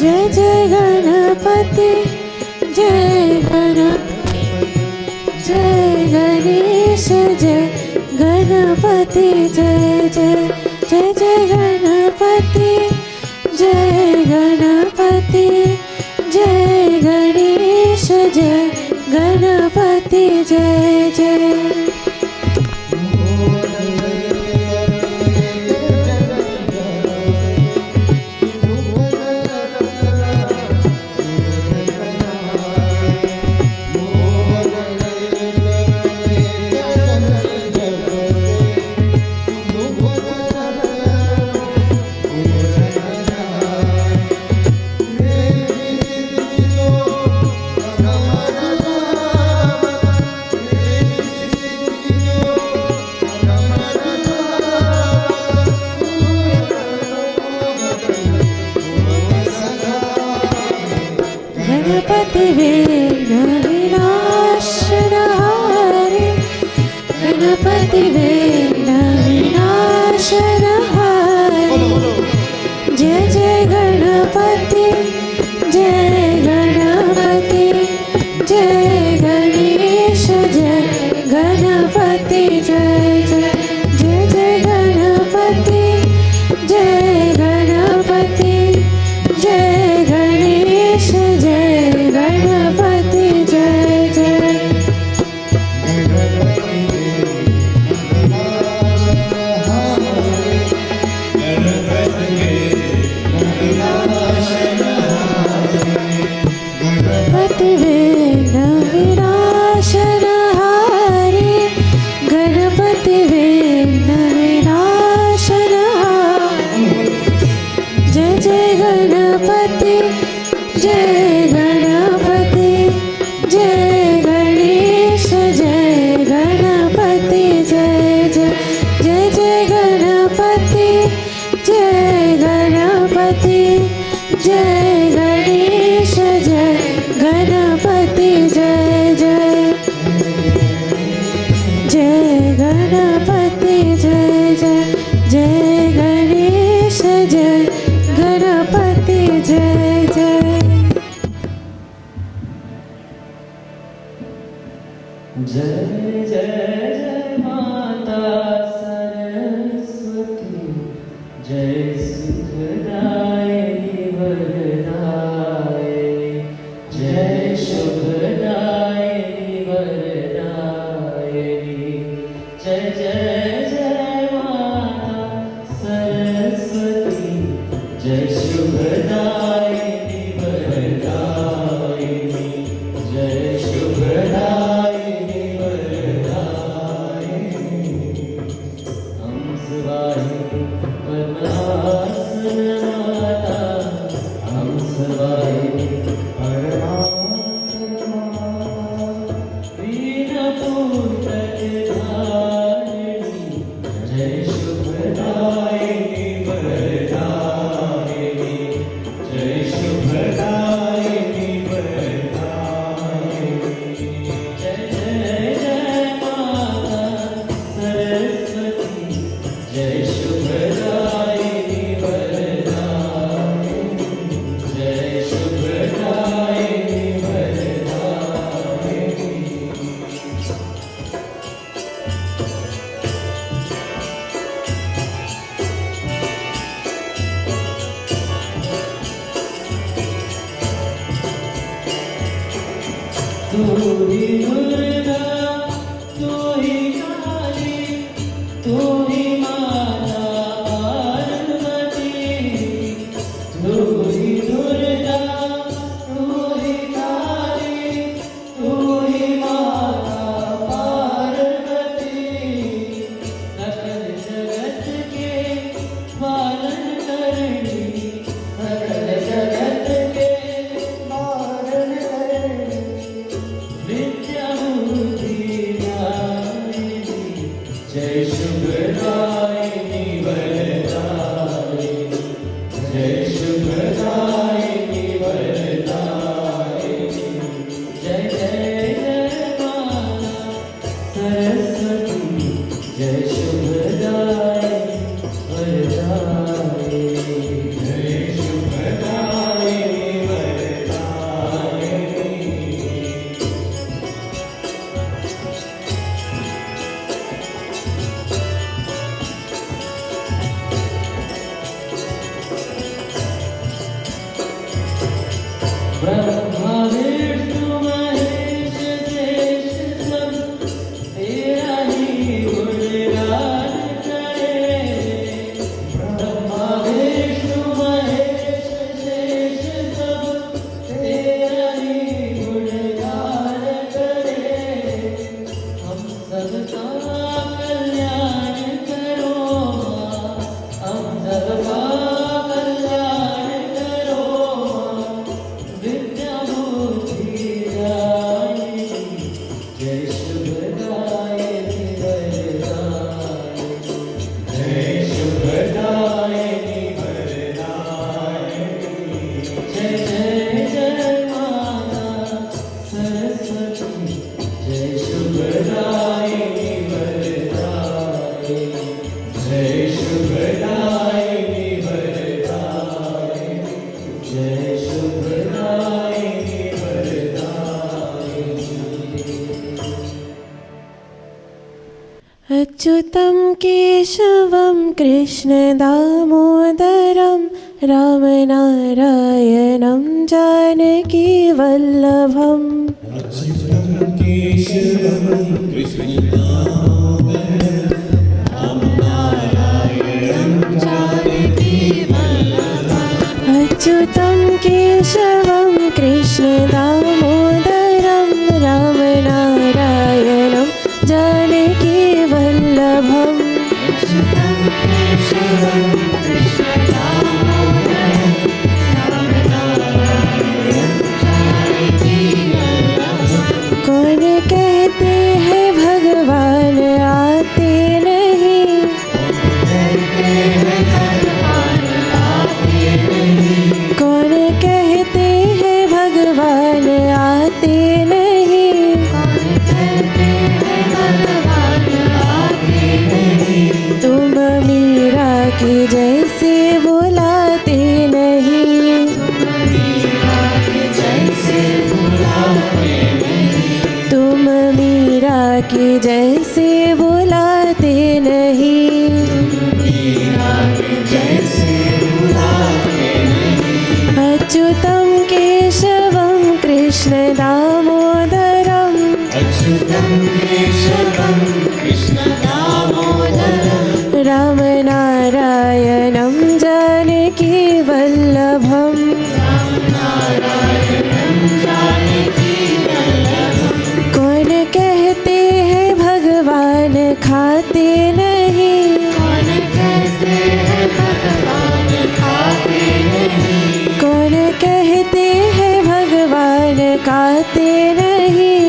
जय जय गणपति जय जय गणेश जय गणपति जय जय जय जय गणपति जय गणपति जय गणेश जय गणपति जय जय। गणपति विघ्न विनाशनहारे गणपति विघ्न विनाशनहारे जय जय गणपति जय गणपति जय गणेश जय गणपति जय जय जय जय गणपति जय गणपति जय गणेश जय गणपति जय जय। गणपति विघ्न विनाशनहारे गणपति विघ्न विनाशनहारे जय जय गणपति जय गणपति जय गणेश जय गणपति जय जय जय जय गणपति जय गणपति जय गणेश जय गणपति जय जय जय गणपति जय जय जय गणेश जय गणपति जय जय। जय जय जय माता सरस्वती जय सुखदायिनी वरदायिनी जय शुभदायिनी वरदायिनी जय जय जय माता सरस्वती जय शुभदायिनी वरदायिनी जय शुभदायिनी वरदायिनी हंसवाहिनी पद्मासन माता हंसवाहिनी परमात्मा वीणपूतधारिणी जय शुभदायिनी वरदायिनी जय शुभदायिनी वरदायिनी जय जय जय माता सरस्वती जय शुभदायिनी वरदायिनी जय शुभदायिनी वरदायिनी। तू ही दुर्गा तू ही काली तू ही माता पार्वती तू ही दुर्गा तू ही काली तू ही माता पार्वती सकल जगत के पालन करनी सकल जगत के पालन करनी विद्या ब्रह्मा विष्णु महेश शेष सब तेरा ही गुणगान करे। ब्रह्मा विष्णु महेश शेष सब तेरा ही गुणगान करे। हम सबका कल्याण करो माँ, हम सबका कल्याण करो माँ। विद्या बुद्धि दायिनी, जय शुभदायिनी वरदायिनी, जय शुभदायिनी वरदायिनी। जय जय जय माता सरस्वती, जय शुभदायिनी वरदायिनी, जय शुभदायिनी वरदायिनी, जय शुभदायिनी वरदायिनी। अच्युतं केशवं कृष्णदामोदरं रामनारायणं जानकीवल्लभम् अच्युतं केशवं कृष्णदामोदरं रामनारायणं जानकीवल्लभम्। अच्युतं केशवं कृष्णदामोदरं रामनारायणं जानकीवल्लभम्। अच्युतं केशवं कृष्णदामोदरं रामनारायणं जानकीवल्लभम्। कौन कहते हैं भगवान आते नहीं, कौन कहते हैं भगवान आते नहीं, तुम मीरा की जैसे बुलाते नहीं, तुम मीरा की जैसे बुलाते नहीं। अच्युतं केशवं कृष्णदामोदरं अच्युतं केशवं कृष्णदामोदरं रामनारायणं जानकीवल्लभम्। कौन कहते हैं भगवान खाते नहीं, कौन कहते हैं भगवान खाते नहीं,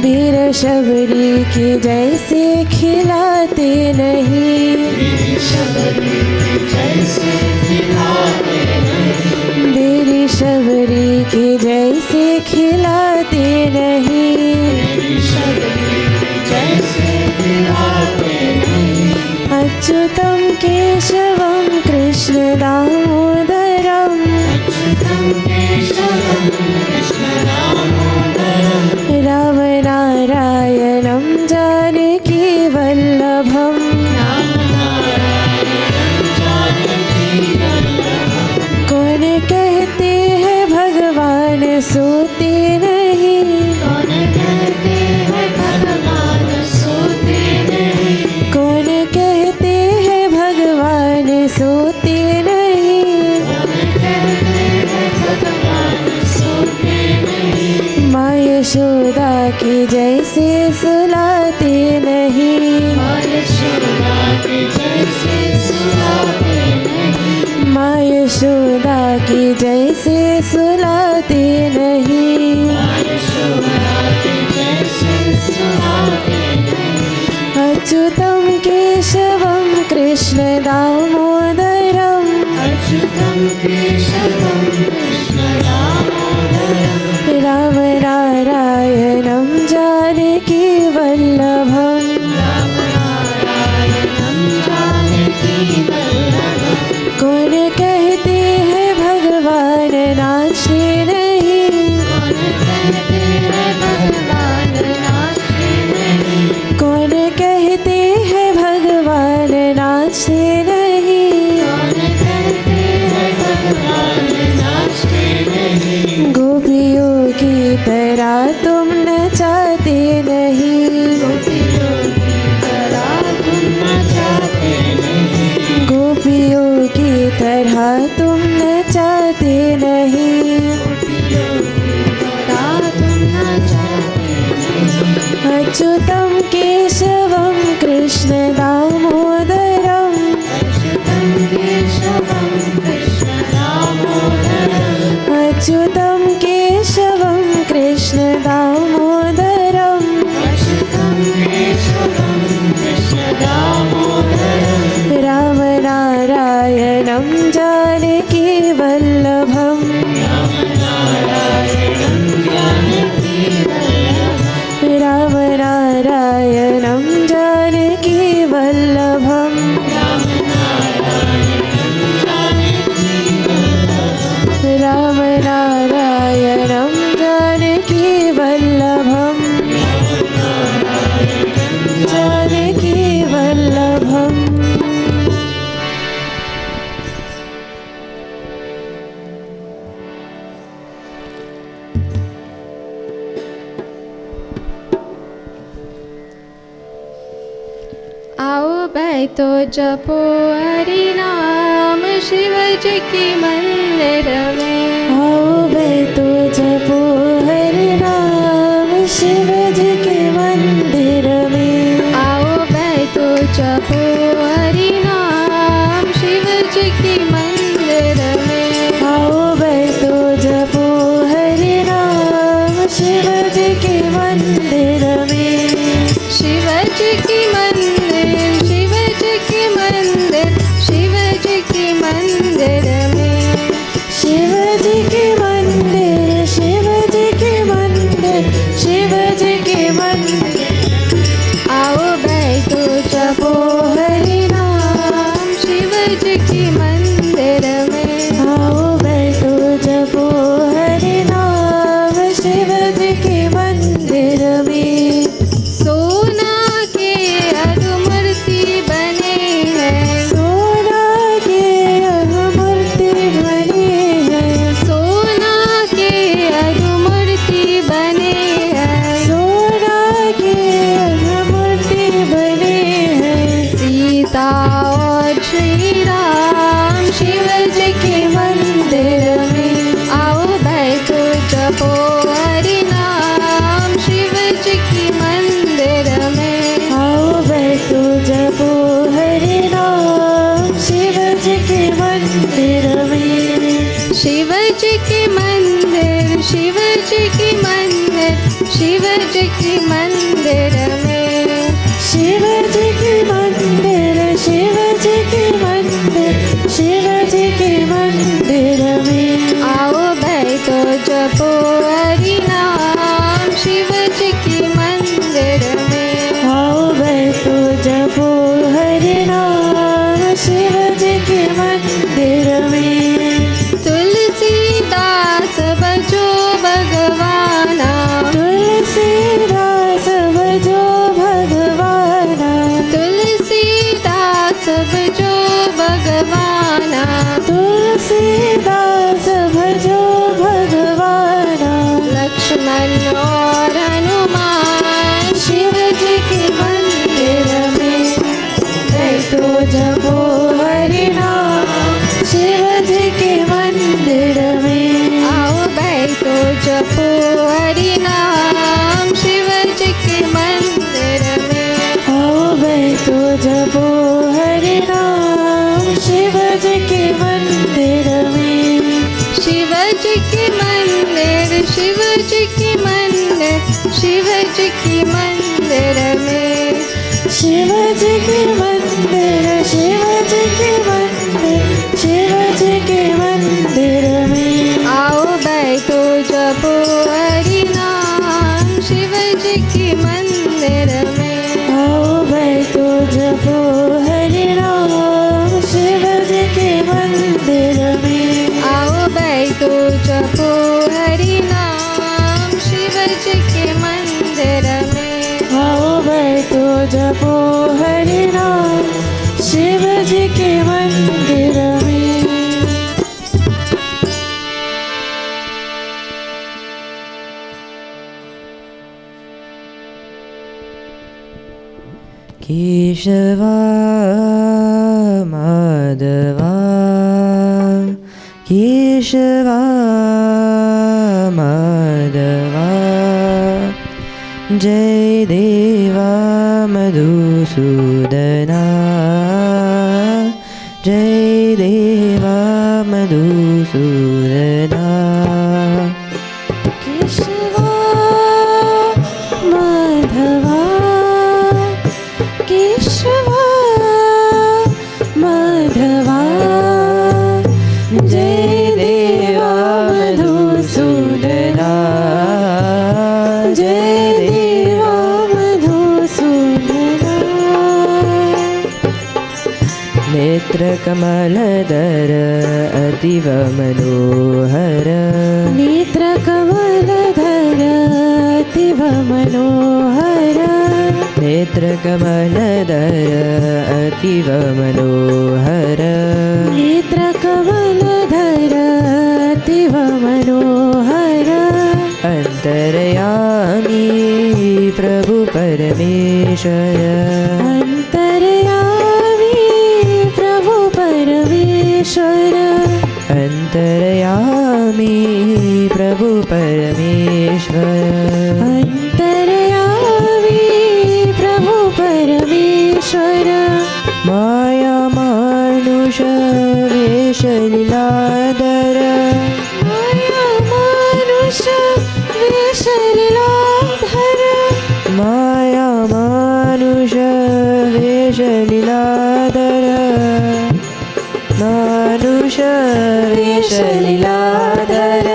वीर शबरी की जैसे खिलाते नहीं, वीर शबरी की जैसे खिलाते नहीं। अच्युतं केशवं कृष्णदामोदरं रामनारायणं जानकीवल्लभम्। कौन कहते हैं भगवान सोते नहीं, कौन कहते हैं भगवान सोते नहीं, माँ यशोदा की जैसे सुलाते नहीं, माँ यशोदा की जैसे सुलाते नहीं। अच्युतं केशवं कृष्णदामोदरं रामनारायणं जानकीवल्लभम्। कौन कहते हैं भगवान नाचे नहीं, कौन कहते हैं भगवान नाचे नहीं, नारायणं जानकी वल्लभम् राम नारायणं जानकी वल्लभम् राम नारायणं जानकी वल्लभम् जानकी वल्लभम्। आओ बैठो जपो हरि नाम शिव जी की मंदिर में। आओ बैठो जपो हरि नाम शिव जी के मंदिर में। आओ बैठो जपो हरि नाम शिव जी की मंदिर में। आओ बैठो जपो हरि नाम शिव जी के मंदिर में। शिव जी की मंदिर, शिव जी की मंदिर, शिव जी की मंदिर में। शिव जी के मंदिर, शिव जी के मंदिर, शिव जी के मंदिर। आओ बैठो जपो हरि नाम शिव जी की मंदिर में। आओ बैठो जपो हरि नाम शिव जी के मंदिर में। सोना के अधमूर्ति बने हैं। सोना के अधमूर्ति बने हैं। सोना के अधमूर्ति बने हैं। सोना के अधमूर्ति बने हैं। सीता और श्री राम शिव जी के मंदिर में। आओ बैठो जपो हरि नाम शिव जी की मंदिर में। आओ बैठो जपो हरि नाम शिव जी के मंदिर में। शिव जी की मंदिर, शिव जी की मंदिर, शिव जी की मंदिर में। शिव जी के मंदिर, शिव जी के मंदिर, शिव जी के मंदिर में। आओ बैठो जपो हरि नाम शिव जी की मंदिर में। आओ बैठो जपो हरि नाम शिव जी के मंदिर में। तुलसीदास बजो भगवाना। तुलसीदास भजो भगवाना। तुलसीदास बजो भगवाना। तुलसीदास भजो भगवाना। लक्ष्मण और हनुमान शिव जी के मंदिर में। बैठो जपो हरि नाम शिव जी के मंदिर में। आओ बैठो जपो हरि नाम शिव जी के मंदिर में। आओ बैठो जपो हरि नाम शिव जी के मंदिर में। शिव जी की मंदिर, शिव जी की मंदिर, शिव जी की मंदिर में। शिव जी के मंदिर, शिव जी के मंदिर, शिव जी के मंदिर में। आओ बैठो जपो हरि नाम शिव जी की मंदिर में। आओ बैठो जपो हरि नाम शिव जी के मंदिर में। आओ बैठो जपो हरि नाम शिव जी के मंदिर में। आओ बैठो जपो हरि नाम शिव जी के मंदिर में। केशवा माधवा केशवा माधवा जय देवा मधुसूदना जय देवा मधुसूदना। केशवा माधवा केशवा माधवा नेत्रकमलदर अतीव मनोहर नेत्रकमलधर अतीव मनोहर नेत्रकमलदर अतीव मनोहर नेत्रकमलधर अतीव मनोहर अन्तर्यामी प्रभु परमेश्वर अन्तर्यामी प्रभु परमेश्वर अन्तर्यामी प्रभु परमेश्वर अन्तर्यामी प्रभु परमेश्वर माया मानुष वेशलीलाधर माया मानुष वेशलीलाधर माया मानुष वेशलीलाधर मानुष वेशलीलाधर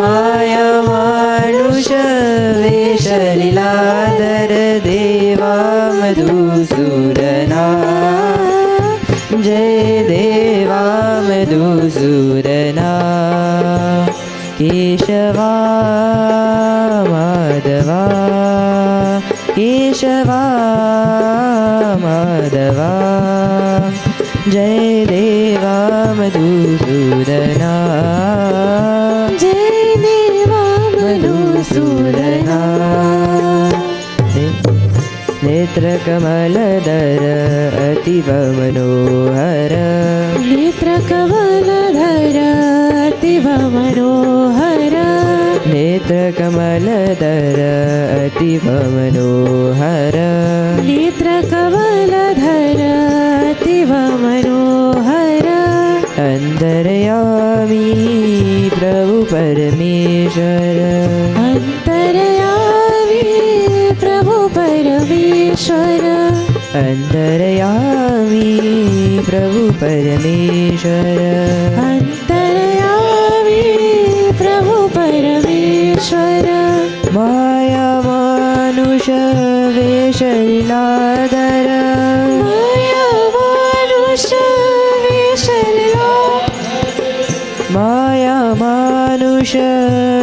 माया मानुष वेशलीलाधर देवा मधुसूदना जय देवा मधुसूदना केशवा माधवा केशवा माधवा जय देवा मधुसूदना जय देवा मधुसूदना नेत्रकमलदर अतीव मनोहर नेत्रकमलधर अतीव मनोहर नेत्रकमलदर अतीव मनोहर नेत्रकमलधर अतीव मनोहर अन्तर्यामी प्रभु परमेश्वर अन्तर्यामी प्रभु परमेश्वर अन्तर्यामी प्रभु परमेश्वर अन्तर्यामी प्रभु परमेश्वर माया मानुष वेशलीलाधर माया मानुष वेशलीलाधर माया मानुष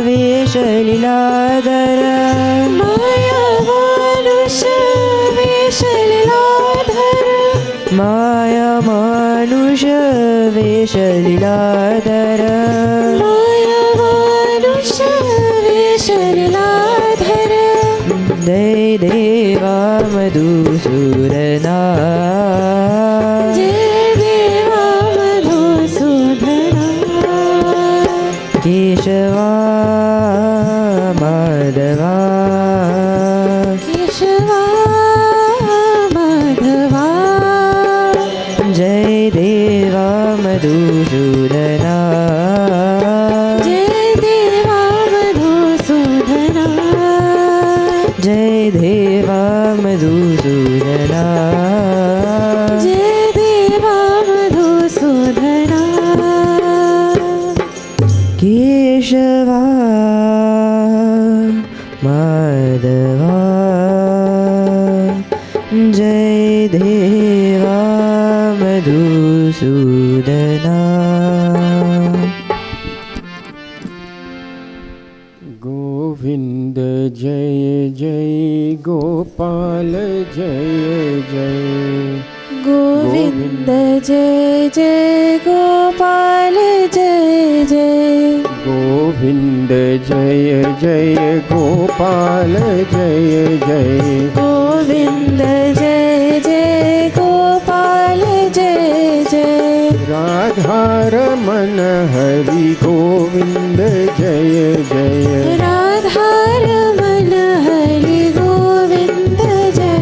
वेशलीलाधर माया मानुष वेशलीलाधर माया मानुष वेशलीलाधर माया मानुष वेशलीलाधर जय देवा मधुसूदना जय देवा मधुसूदना केशवा माधवा केशवा माधवा जय देवा मधुसूदना जय देवा मधुसूदना जय देवा मधुसूदना जय देवा मधुसूदना केशवा माधवा जय देवा मधुसूदना गोविंद जय जय गोपाल जय जय गोविंद जय जय गोपाल जय जय गोविंद जय जय गोपाल जय जय गोविंद जय जय गोपाल जय जय राधा रमन हरि गोविंद जय जय राधा रमन हरि गोविंद जय जय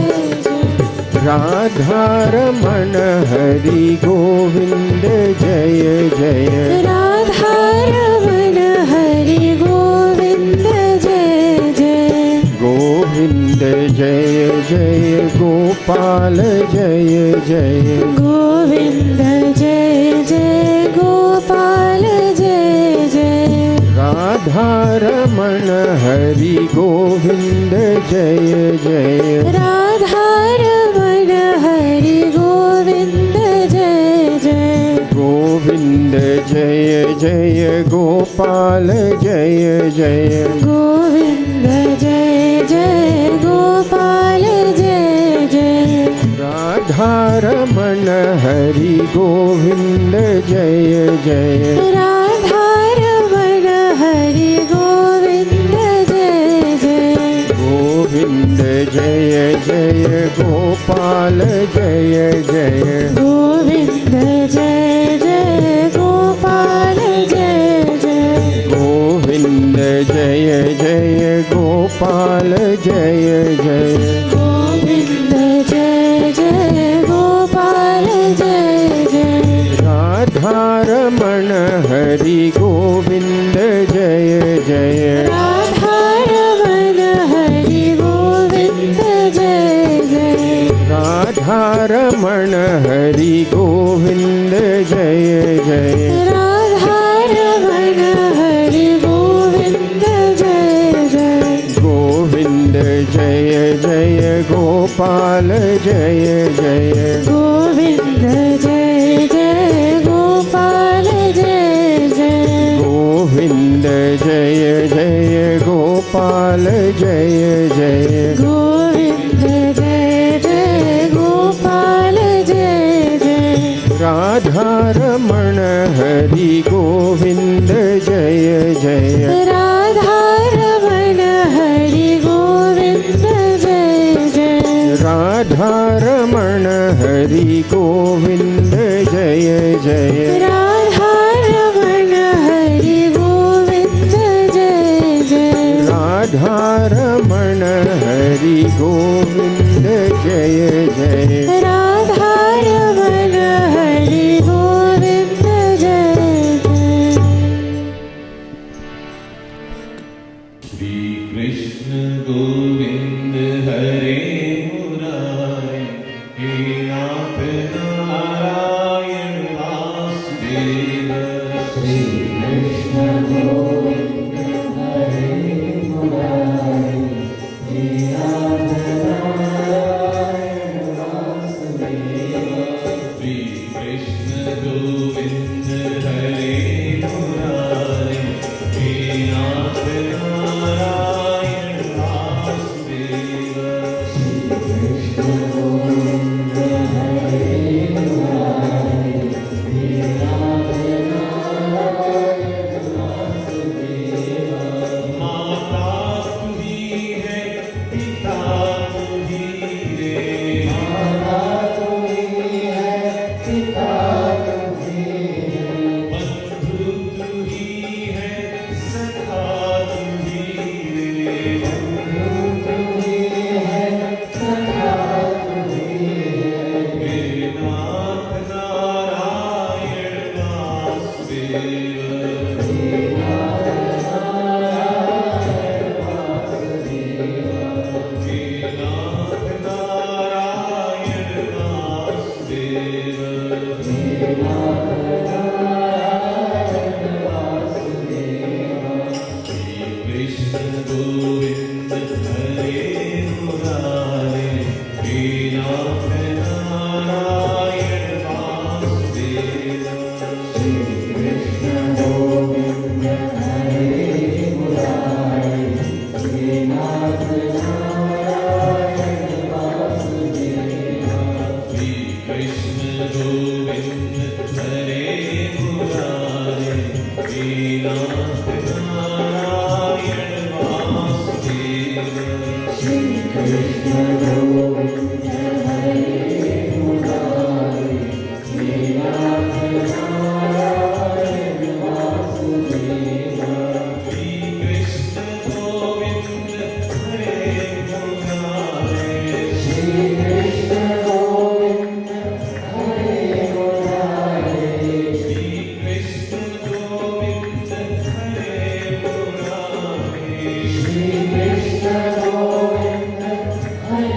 राधा रमन हरि गोविंद जय जय राधा रमन हरि गोविंद जय जय गोविंद जय जय गोपाल जय जय गोविंद जय जय गोपाल जय जय राधा रमन हरि गोविंद जय जय राधा रमन हरि गोविंद जय जय जय गोपाल जय जय गोविंद जय जय गोपाल जय जय राधारमण हरि गोविंद जय जय राधारमण हरि गोविंद जय जय गोविंद जय जय गोपाल जय जय गोविंद जय जय गोपाल जय जय गोविंद जय जय गोपाल जय जय गोविंद जय जय गोपाल जय जय राधारमण हरि गोविंद जय जय राधारमण हरि गोविंद जय जय राधारमण हरि गोविंद जय जय राधारमण हरि गोविंद जय जय गोविंद जय जय गोपाल जय जय गोविंद जय जय गोपाल जय जय गोविंद जय जय गोपाल जय जय गोविंद जय जय गोपाल जय जय राधारमण हरि गोविंद जय जय राधारमण हरि गोविंद जय जय राधारमण हरि गोविंद जय जय राधारमण हरि गोविंद जय जय राधारमण हरि गोविंद जय जय राधारमण हरि गोविंद जय जय श्री कृष्ण गोविंद हरे मुरारे हे नाथ नारायण वासुदेव श्री कृष्ण गोविंद हरे मुरारे हे नाथ नारायण वासुदेव श्री कृष्ण गोविंद हरे मुरारे हे नाथ नारायण वासुदेव श्री कृष्ण गोविंद हरे मुरारे हे नाथ नारायण वासुदेव माता तुही है पिता तुही रे माता तुही है पिता तुही है बंधु तुही है सखा तुही रे बंधु तुही है सखा तुही है हे नाथ नारायण वासुदेव हे नाथ नारायण वासुदेव हे नाथ नारायण वासुदेव हे नाथ नारायण वासुदेव श्री कृष्ण गोविंद हरे मुरारे हे नाथ नारायण वासुदेव श्री कृष्ण गोविंद हरे मुरारे हे नाथ नारायण वासुदेव श्री कृष्ण गोविंद हरे मुरारे हे नाथ नारायण वासुदेव श्री कृष्ण गोविंद हरे मुरारे हे नाथ नारायण वासुदेव श्री कृष्ण गोविंद हरे मुरारे श्री कृष्ण गोविंद हरे मुरारे श्री कृष्ण गोविंद हरे मुरारे श्री कृष्ण गोविंद हरे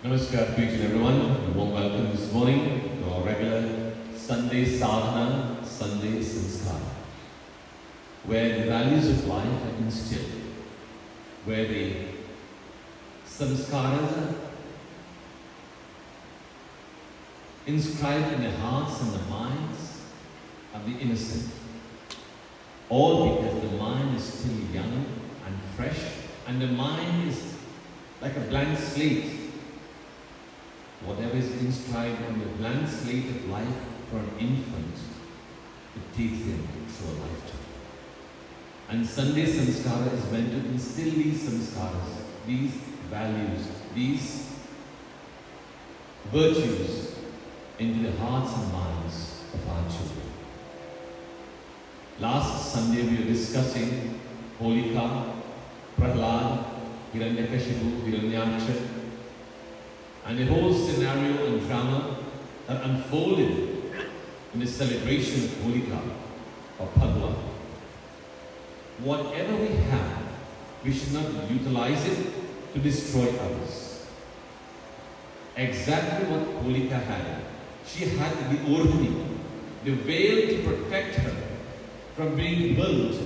Namaskar to each and everyone. A warm welcome this morning to our regular Sunday Saadhanaa, Sunday Sanskar, where the values of life are instilled, where the samskaras are inscribed in the hearts and the minds of the innocent. All because the mind is still young and fresh, and the mind is like a blank slate. Whatever is inscribed on the blank slate of life for an infant, it takes them through a lifetime. And Sunday Samskara is meant to instill these samskaras, these values, these virtues into the hearts and minds of our children. Last Sunday we were discussing Holika, Prahlad, Hiranyakashipu, Hiranyaksha, and the whole scenario and drama that unfolded in the celebration of Holika or Padwa. Whatever we have, we should not utilize it to destroy others. Exactly what Holika had. She had the Orhani, the veil to protect her from being burnt.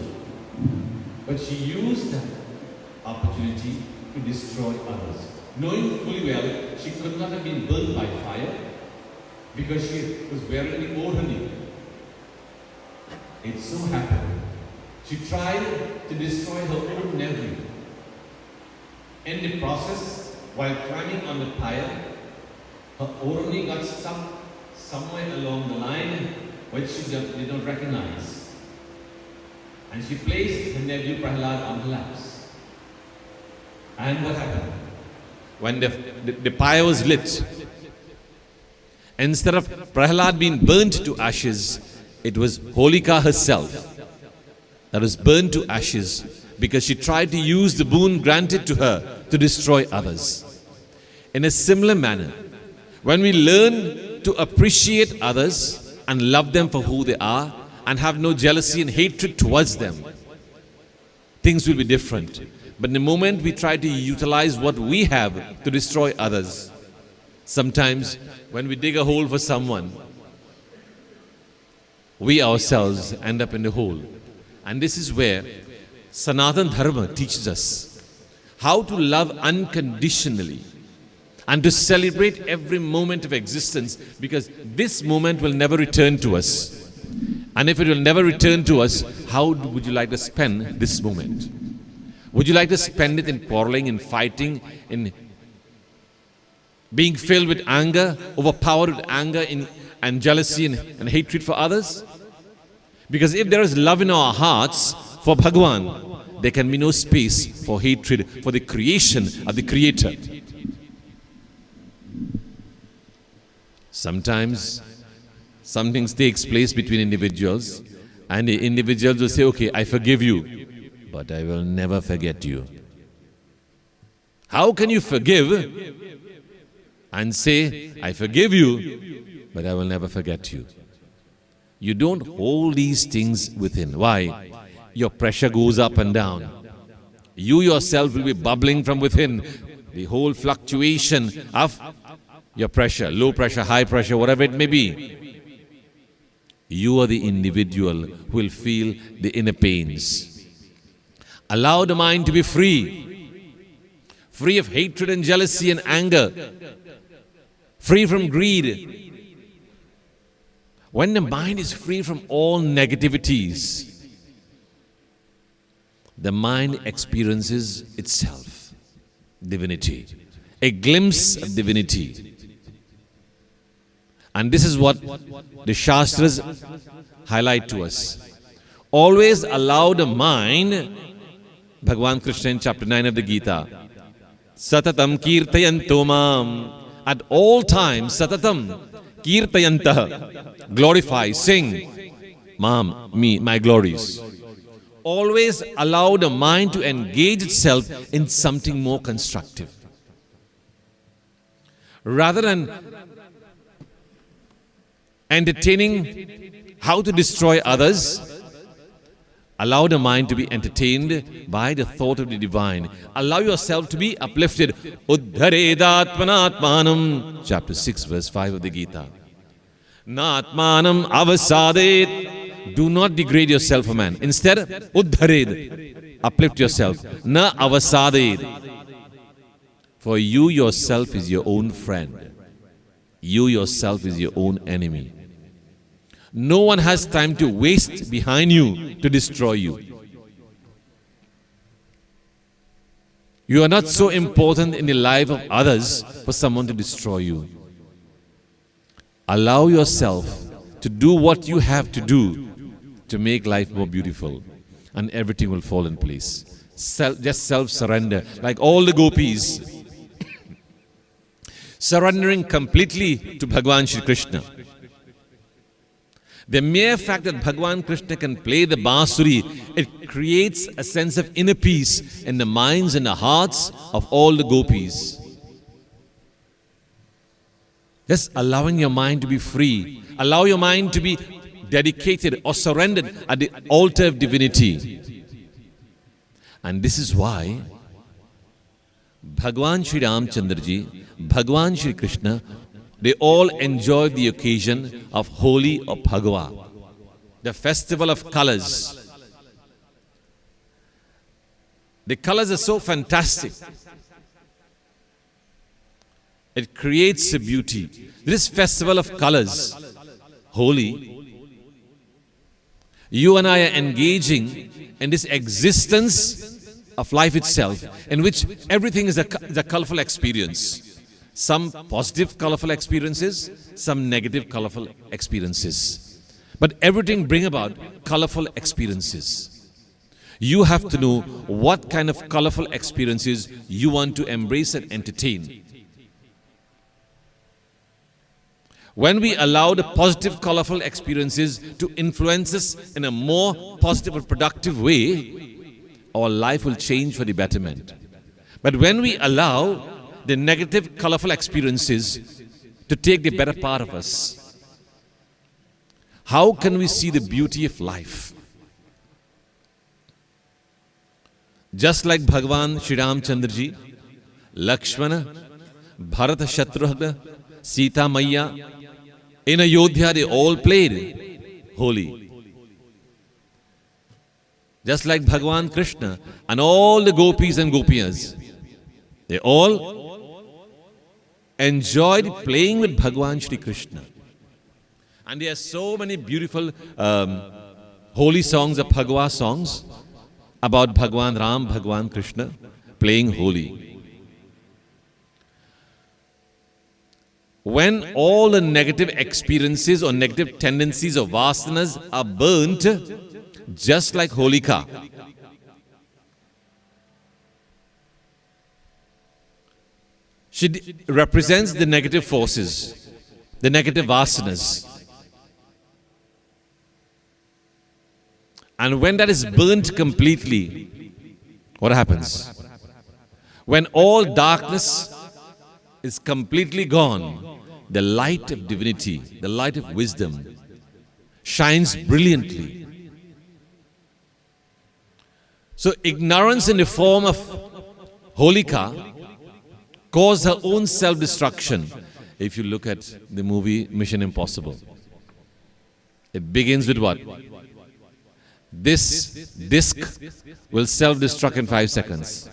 But she used that opportunity to destroy others, knowing fully well she could not have been burnt by fire because she was wearing the Orhani. It so happened she tried to destroy her own nephew. In the process, while climbing on the pyre, her Orhani got stuck somewhere along the line which she did not recognize. And she placed her nephew Prahlad on her laps. And what happened? When the pyre was lit, instead of Prahlad being burnt to ashes, it was Holika herself that was burnt to ashes because she tried to use the boon granted to her to destroy others. In a similar manner, when we learn to appreciate others and love them for who they are and have no jealousy and hatred towards them, things will be different. But the moment we try to utilize what we have to destroy others, sometimes when we dig a hole for someone, we ourselves end up in the hole. And this is where Sanatana Dharma teaches us how to love unconditionally and to celebrate every moment of existence, because this moment will never return to us. And if it will never return to us, how would you like to spend this moment? Would you like to spend it in quarreling, in fighting, in being filled with anger, overpowered with anger and jealousy and hatred for others? Because if there is love in our hearts for Bhagavan, there can be no space for hatred for the creation of the Creator. Sometimes something takes place between individuals, and the individuals will say, okay, I forgive you, but I will never forget you. How can you forgive and say, I forgive you, but I will never forget you? You don't hold these things within. Why? Your pressure goes up and down. You yourself will be bubbling from within. The whole fluctuation of your pressure, low pressure, high pressure, whatever it may be. You are the individual who will feel the inner pains. Allow the mind to be free. Free of hatred and jealousy and anger. Free from greed. When the mind is free from all negativities, the mind experiences itself, divinity, a glimpse of divinity. And this is what the Shastras highlight to us. Always allow the mind, Bhagavan Krishna in chapter 9 of the Gita, Satatam kirtayanto mam, at all times, Satatam kirtayantah, glorify, sing, mam, me, my glories. Always allow the mind to engage itself in something more constructive. Rather than entertaining how to destroy others, allow the mind to be entertained by the thought of the divine. Allow yourself to be uplifted. Uddharedatmanatmanam, chapter 6, verse 5 of the Gita. Natmanam avasadet. Do not degrade yourself, a man. Instead, uddhared, uplift yourself. Na avasadet. For you yourself is your own friend. You yourself is your own enemy. No one has time to waste behind you to destroy you. You are not so important in the life of others for someone to destroy you. Allow yourself to do what you have to do to make life more beautiful, and everything will fall in place. Just self-surrender, like all the gopis, surrendering completely to Bhagavan Shri Krishna. The mere fact that Bhagavan Krishna can play the Basuri, it creates a sense of inner peace in the minds and the hearts of all the gopis. Just allowing your mind to be free. Allow your mind to be dedicated or surrendered at the altar of divinity. And this is why Bhagavan Shri Ramchandraji, Bhagavan Shri Krishna, they all enjoyed the occasion of Holi or Bhagwa, the festival of colors. The colors are so fantastic. It creates a beauty. This festival of colors, Holi, you and I are engaging in this existence of life itself, in which everything is a colorful experience. Some positive colorful experiences, some negative colorful experiences. But everything bring about colorful experiences. You have to know what kind of colorful experiences you want to embrace and entertain. When we allow the positive colorful experiences to influence us in a more positive and productive way, our life will change for the betterment. But when we allow the negative, colorful experiences to take the better part of us, How can we see the beauty of life? Just like Bhagavan Shri Ramchandraji, Lakshmana, Bharata Shatrughna, Sita Maya, in Ayodhya they all played holy. Just like Bhagavan Krishna and all the gopis and gopiyas, they all enjoyed playing with Bhagavan Shri Krishna. And there are so many beautiful holy songs, of Bhagavad songs about Bhagavan Ram, Bhagavan Krishna playing holy. When all the negative experiences or negative tendencies or vasanas are burnt, just like Holika, she represents the negative forces, the negative vasanas. And when that is burnt completely, what happens? When all darkness is completely gone, the light of divinity, the light of wisdom shines brilliantly. So ignorance in the form of Holika caused her own self-destruction. If you look at the movie Mission Impossible, it begins with what? This disc will self-destruct in 5 seconds.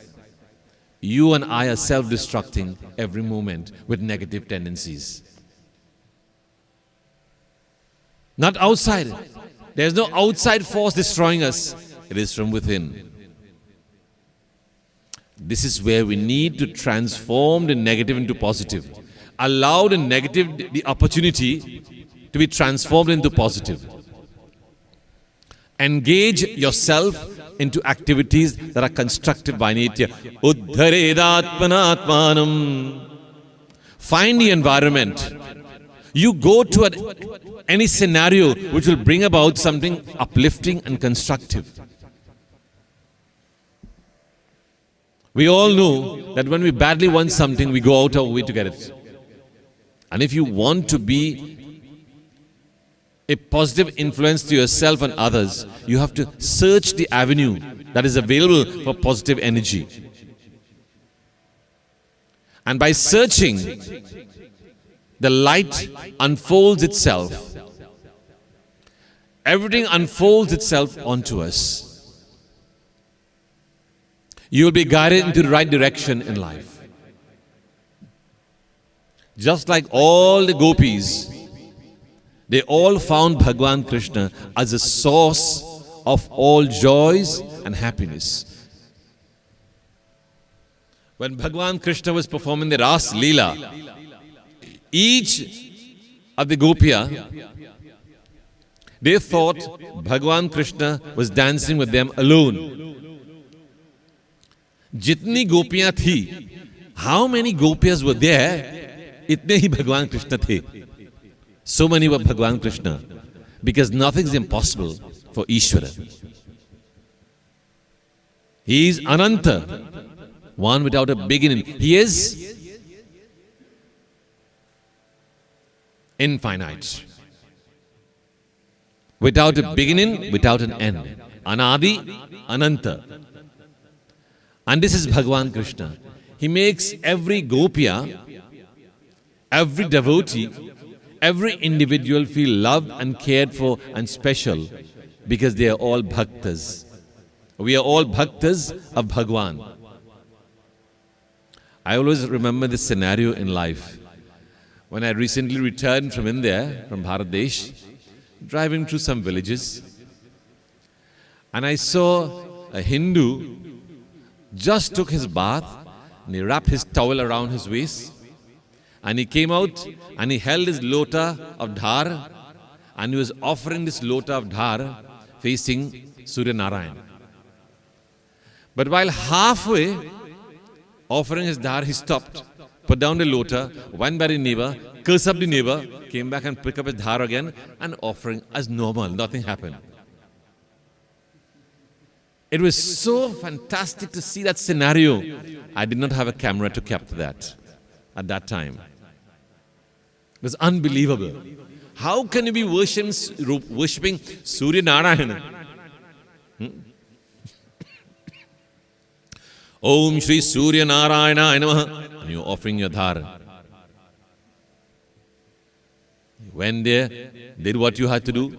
You and I are self-destructing every moment with negative tendencies. Not outside. There's no outside force destroying us. It is from within. This is where we need to transform the negative into positive. Allow the negative the opportunity to be transformed into positive. Engage yourself into activities that are constructive by nature. Uddharedatmanatmanam. Find the environment. You go to any scenario which will bring about something uplifting and constructive. We all know that when we badly want something, we go out our way to get it. And if you want to be a positive influence to yourself and others, you have to search the avenue that is available for positive energy. And by searching, the light unfolds itself. Everything unfolds itself onto us. You will be guided into the right direction in life. Just like all the gopis, they all found Bhagavan Krishna as a source of all joys and happiness. When Bhagavan Krishna was performing the Ras Leela, each of the Gopiya, they thought Bhagavan Krishna was dancing with them alone. Jitni Gopiya thi, how many Gopiyas were there, itne hi Bhagavan Krishna the. So many were Bhagavan Krishna, because nothing is impossible for Ishvara. He is Ananta, one without a beginning. He is infinite, without a beginning, without an end. Anadi, Ananta. And this is Bhagavan Krishna. He makes every Gopiya, every devotee, every individual feel loved and cared for and special, because they are all bhaktas. We are all bhaktas of Bhagavan. I always remember this scenario in life. When I recently returned from India, from Bharat, driving through some villages, and I saw a Hindu just took his bath and he wrapped his towel around his waist, and he came out and he held his lota of dhar, and he was offering this lota of dhar facing Surya Narayan. But while halfway offering his dhar, he stopped, put down the lota, went by the neighbor, cursed up the neighbor, came back and picked up his dhar again and offering as normal. Nothing happened. It was so fantastic to see that scenario. I did not have a camera to capture that at that time. It was unbelievable. How can you be worshipping Surya Narayana? Om Shri Surya Narayana Namaha. And you're offering your dhara. You went there, did what you had to do.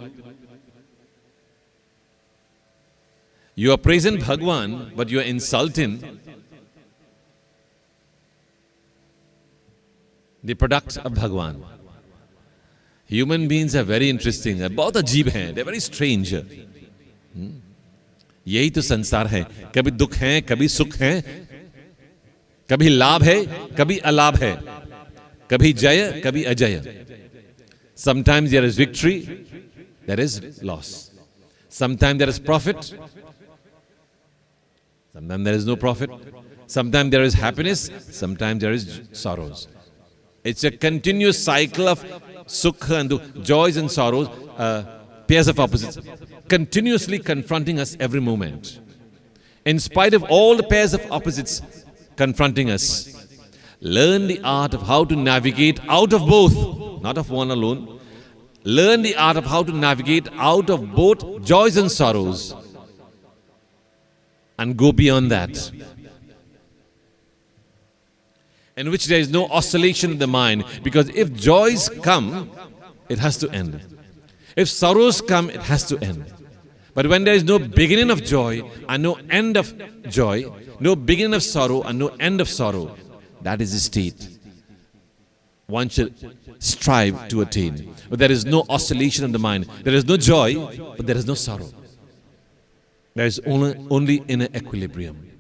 You are praising Bhagwan, but you are insulting the product of Bhagwan. Human beings are very interesting. बहुत अजीब हैं. They're very strange. यही तो संसार है. कभी दुख है, कभी सुख है, कभी लाभ है, कभी अलाभ है, कभी जय, कभी Ajay. Sometimes there is victory, there is loss. Sometimes there is profit, sometimes there is no profit. Sometimes there is happiness, sometimes there is sorrows. It's a continuous cycle of sukha and dukha, joys and sorrows, pairs of opposites, continuously confronting us every moment. In spite of all the pairs of opposites confronting us, learn the art of how to navigate out of both, not of one alone. Learn the art of how to navigate out of both joys and sorrows and go beyond that, in which there is no oscillation in the mind, because if joys come, it has to end. If sorrows come, it has to end. But when there is no beginning of joy and no end of joy, no beginning of sorrow and no end of sorrow, that is the state one should strive to attain. But there is no oscillation in the mind. There is no joy, but there is no sorrow. There is only inner equilibrium.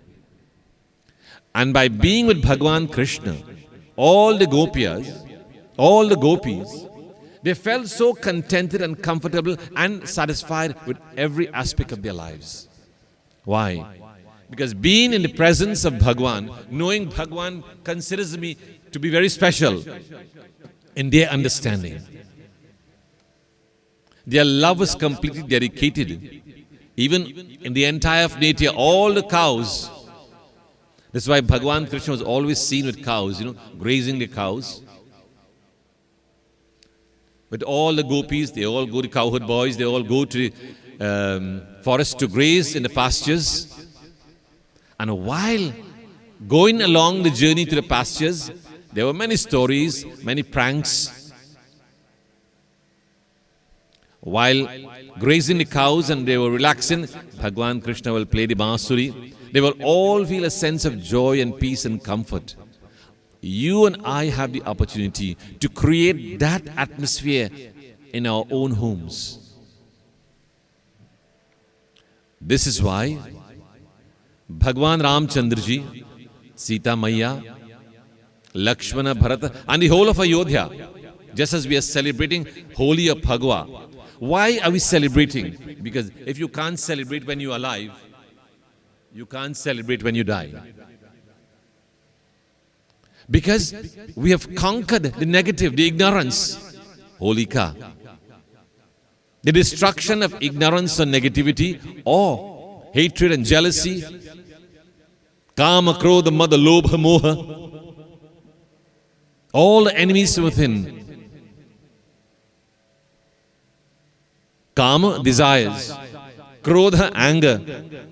And by being with Bhagwan Krishna, all the gopis, they felt so contented and comfortable and satisfied with every aspect of their lives. Why? Because being in the presence of Bhagwan, knowing Bhagwan considers me to be very special in their understanding. Their love was completely dedicated. Even in the entire of nature, all the cows. That's why Bhagwan Krishna was always seen with cows, grazing the cows. With all the gopis, they all go to cowherd boys, they all go to forest to graze in the pastures. And while going along the journey to the pastures, there were many stories, many pranks. While grazing the cows and they were relaxing, Bhagwan Krishna will play the bansuri. They will all feel a sense of joy and peace and comfort. You and I have the opportunity to create that atmosphere in our own homes. This is why Bhagwan Ramchandraji, Sita Maiya, Lakshmana, Bharata, and the whole of Ayodhya, just as we are celebrating Holi of Bhagwa. Why are we celebrating? Because if you can't celebrate when you are alive, you can't celebrate when you die. Because we have conquered the negative, the ignorance. Holika. The destruction of ignorance and negativity, or hatred and jealousy, Kama, Krodha, Mada, Lobha, Moha, all the enemies within. Kama, desires. Krodha, anger.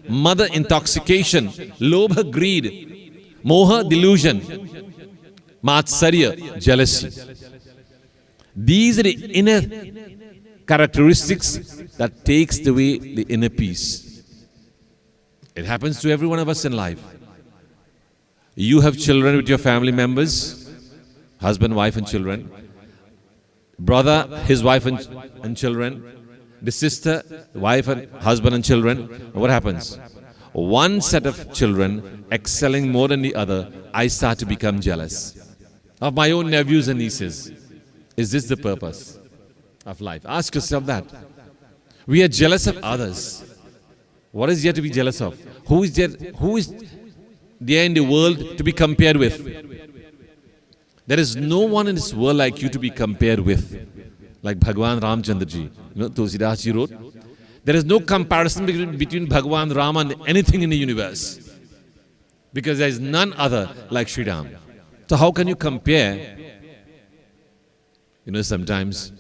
Mada, intoxication. Lobha, greed. Moha, delusion. Matsarya, jealousy. These are the inner characteristics that takes away the inner peace. It happens to every one of us in life. You have children with your family members, husband, wife and children. Brother, his wife and children. The sister, wife and husband and children. What happens? One set of children excelling more than the other, I start to become jealous of my own nephews and nieces. Is this the purpose of life? Ask yourself that. We are jealous of others. What is there to be jealous of? Who is there in the world to be compared with? There is no one in this world like you to be compared with. Like Bhagwan Ramchandraji. Tulsidas ji wrote, there is no comparison between Bhagwan Rama and anything in the universe. Because there is none other like Sri Ram. So how can you compare? Sometimes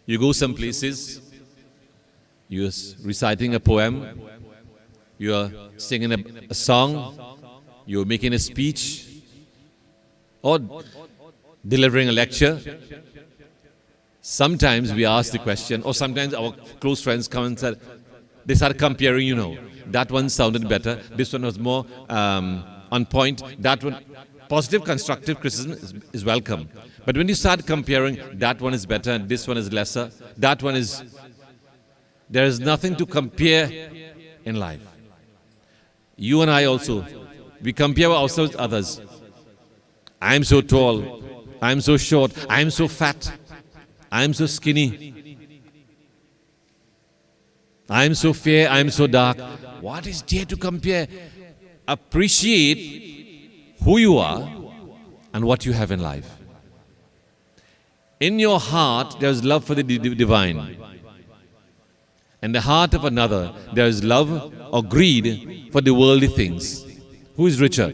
You go some places, you're reciting a poem, you're singing a song, you're making a speech, or delivering a lecture. Sometimes we ask the question, or sometimes our close friends come and say, they start comparing, that one sounded better, this one was more on point, that one. Positive, constructive criticism is welcome. But when you start comparing, that one is better and this one is lesser, that one is... There is nothing to compare in life. You and I also, we compare ourselves with others. I am so tall, I am so short, I am so fat, I am so skinny, I am so fair, I am so dark. What is there to compare? Appreciate who you are and what you have in life. In your heart, there is love for the divine. In the heart of another, there is love or greed for the worldly things. Who is richer?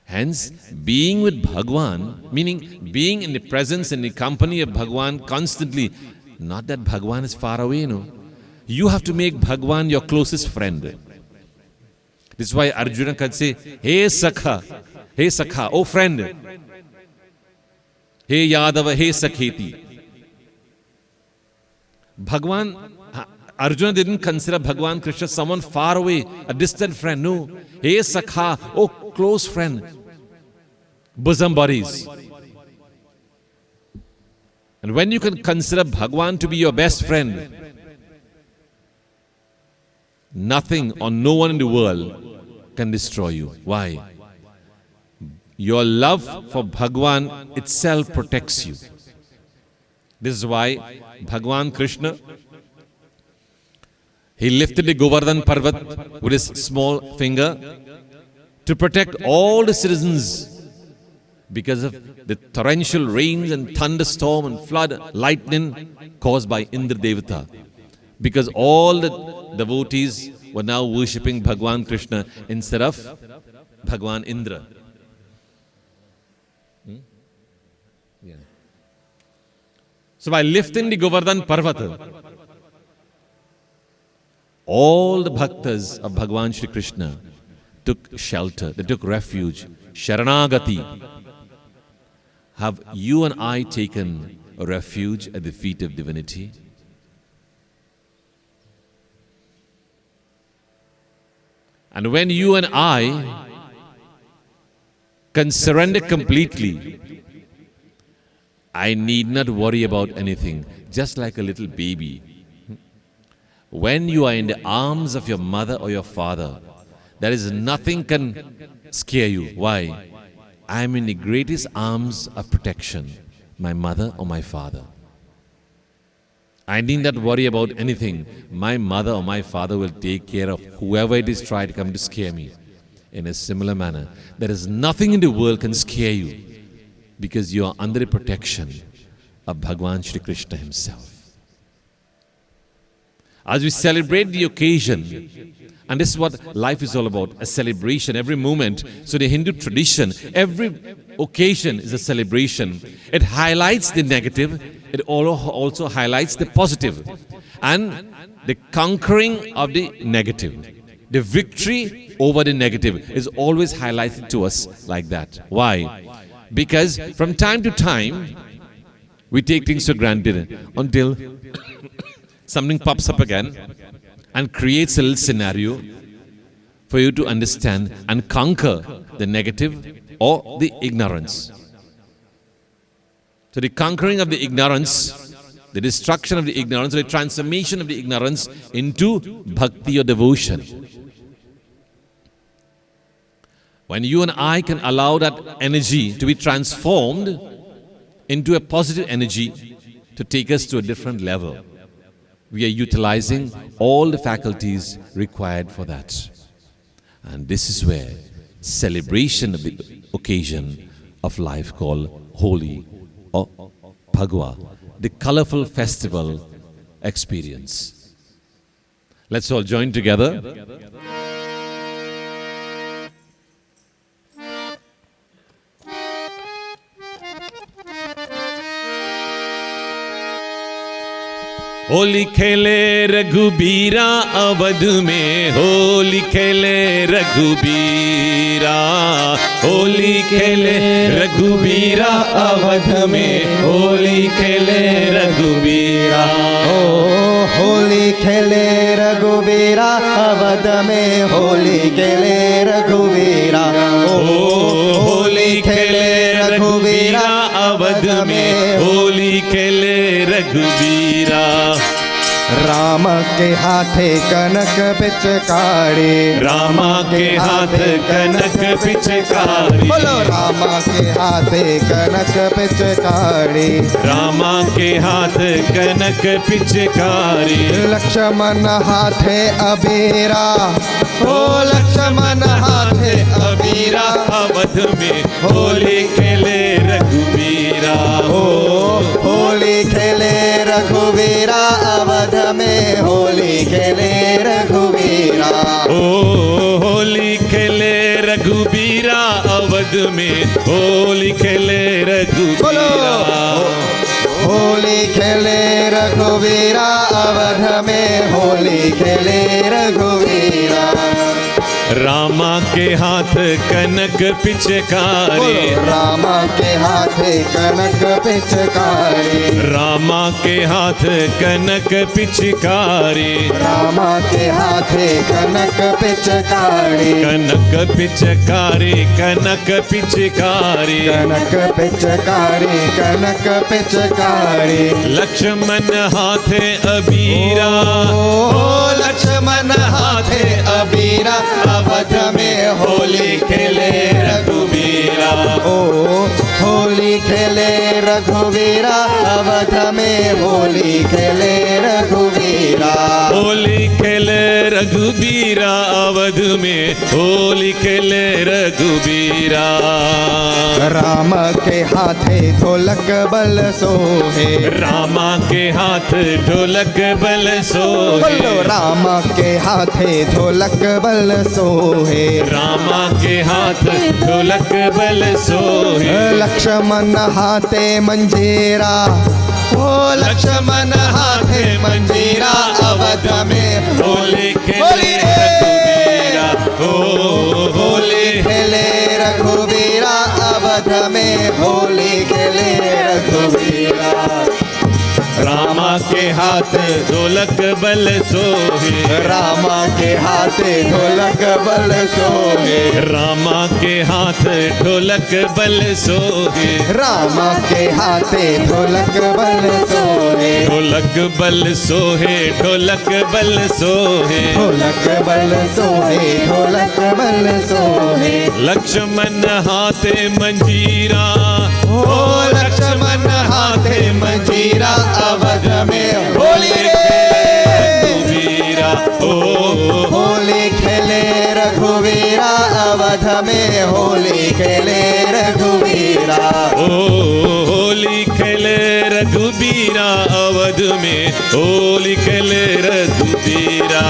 Hence, being with Bhagwan, meaning being in the presence and the company of Bhagwan constantly. Not that Bhagwan is far away, no. You have to make Bhagwan your closest friend. This is why Arjuna can say, Hey Sakha, oh friend. Hey Yadava, hey Sakheti. Bhagwan, Arjuna didn't consider Bhagwan Krishna someone far away, a distant friend. No. Hey Sakha, oh close friend. Bosom buddies. And when you can consider Bhagwan to be your best friend, nothing or no one in the world can destroy you. Why? Your love for Bhagwan itself protects you. This is why Bhagwan Krishna, he lifted the Govardhan Parvat with his small finger to protect all the citizens because of the torrential rains and thunderstorm and flood, lightning caused by Indra Devata. Because all the devotees were now worshipping Bhagwan Krishna instead of Bhagwan Indra. Yeah. So by lifting the Govardhan Parvata, all the bhaktas of Bhagwan Shri Krishna took shelter, they took refuge. Sharanagati. Have you and I taken a refuge at the feet of divinity? And when you and I can surrender completely, I need not worry about anything, just like a little baby. When you are in the arms of your mother or your father, there is nothing can scare you. Why? I am in the greatest arms of protection, my mother or my father. I need not worry about anything. My mother or my father will take care of whoever it is trying to come to scare me. In a similar manner, there is nothing in the world can scare you because you are under the protection of Bhagwan Shri Krishna himself. As we celebrate the occasion, and this is what life is all about, a celebration, every moment. So the Hindu tradition, every occasion is a celebration. It highlights the negative, it also highlights the positive. And the conquering of the negative, the victory over the negative is always highlighted to us like that. Why? Because from time to time, we take things for granted until something pops up again and creates a little scenario for you to understand and conquer the negative or the ignorance. So the conquering of the ignorance, the destruction of the ignorance, or the transformation of the ignorance into bhakti or devotion. When you and I can allow that energy to be transformed into a positive energy to take us to a different level, we are utilizing all the faculties required for that. And this is where celebration of the occasion of life called Holi or Bhagwa, the colorful festival experience. Let's all join together. Holi खेले रघुबीरा अवध में, होली खेले रघुबीरा, होली खेले रघुबीरा अवध में, होली खेले रघुबीरा। होली खेले रघुवीरा अवध में, होली खेले रघुवीरा। होली खेले रघुबीरा अवध में, होली खेले रघुबीरा। राम के हाथे कनक पिचकारी, रामा के हाथ कनक पिचकारी, बोलो रामा के हाथे कनक पिचकारी। रामा के हाथ कनक पिचकारी। लक्ष्मण हाथे अबीरा, ओ लक्ष्मण हाथे अबीरा। अवध में होली खेले रघुबीरा, होली खेले रघुवीरा अवध में, होली खेले रघुवीरा। होली खेले रघुबीरा अवध में, होली खेले रघुबीरा। होली खेले रघुवीरा अवध में, होली खेले रघुवीरा। रामा के हाथ कनक पिचकारी, रामा के हाथे कनक पिचकारी। रामा के हाथ कनक पिचकारी, रामा के हाथे कनक पिचकारी। कनक पिचकारी, कनक पिचकारी, कनक पिचकारी, कनक पिचकारी। लक्ष्मण हाथे अबीरा, लक्ष्मण हाथे अबीरा अवध में, होली खेले रघुवीरा। होली खेले रघुवीरा अवध में, होली खेले रघुवीरा। होली खेले रघुबीरा अवध में, होली खेले रघुबीरा। राम के हाथे ढोलक बल सोहे, रामा के हाथ ढोलक बल सोहे, बोलो रामा के हाथे ढोलक बल सोहे। रामा के हाथ ढोलक बल सोहे। लक्ष्मण हाथे मंजीरा, ओ लक्ष्मण हाथे मंजीरा अवध में, होली खेले रघुबीरा, होली खेले रघुवीरा अवध में, होली खेले रघुवीरा। रामा के हाथ ढोलक बल सोहे, रामा के हाथे ढोलक बल सोहे। रामा के हाथ ढोलक बल सोहे। रामा के हाथे ढोलक बल सोहे। ढोलक बल सोहे, ढोलक बल सोहे, ढोलक बल सोहे, ढोलक बल सोहे। लक्ष्मण हाथे मंजीरा, ओ लक्ष्मण हाथे मंजीरा अवध में, होली रघुबीरा, होली खेले रघुवीरा अवध में, होली खेले रघुवीरा। होली खेले रघुबीरा अवध में, होली खेले रघुबीरा।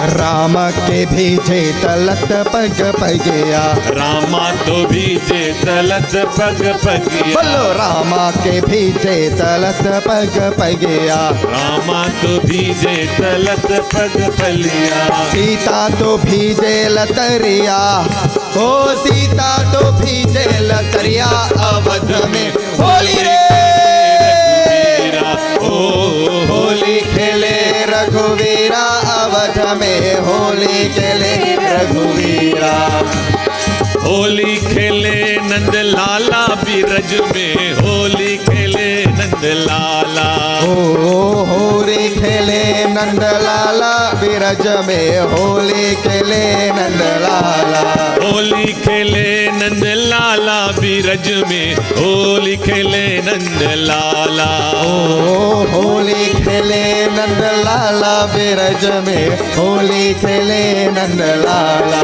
राम के भीजे तलत पग पगया, रामा तो भीजे तलत पग पगिया, बोलो रामा के भीजे तलत पग पगया। रामा तो भीजे तलत पग पलिया, सीता तो भीजे लतरिया, ओ सीता तो भीजे लतरिया अवध में, होली रे होली खेले रघुवीरा अवध में, होली खेले रघुवीरा। होली खेले नंद लाला बिरज में, होली खेले नंद लाला। होली खेले नंद लाला बिरज में, होली खेले नंद लाला। होली खेले नंद लाला बिरज में, होली खेले नंद लाला। होली खेले नंद लाला बिरज में, होली खेले नंद लाला।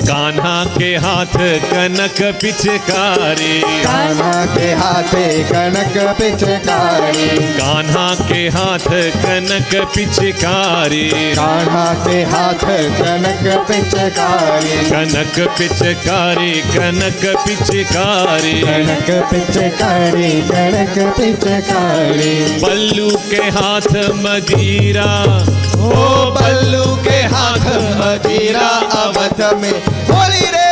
कान्हा के हाथ कनक पिचकारी, कान्हा के हाथे कनक पिचकारी, कान्हा के हाथ कनक पिचकारी, कान्हा के हाथ कनक पिचकारी, कनक पिचकारी, कनक पिचकारी, कनक पिचकारी, कनक पिचकारी। बल्लू के हाथ मजीरा, ओ बल्लू के हाथ मजीरा, अवध में होली रे।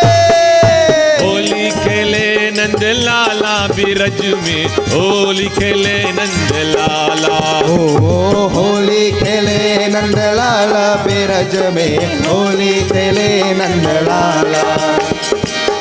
होली खेले नंद लाला बिरज में, होली खेले नंद लाला, ओ होली खेले नंद लाला बिरज में, होली खेले नंद लाला।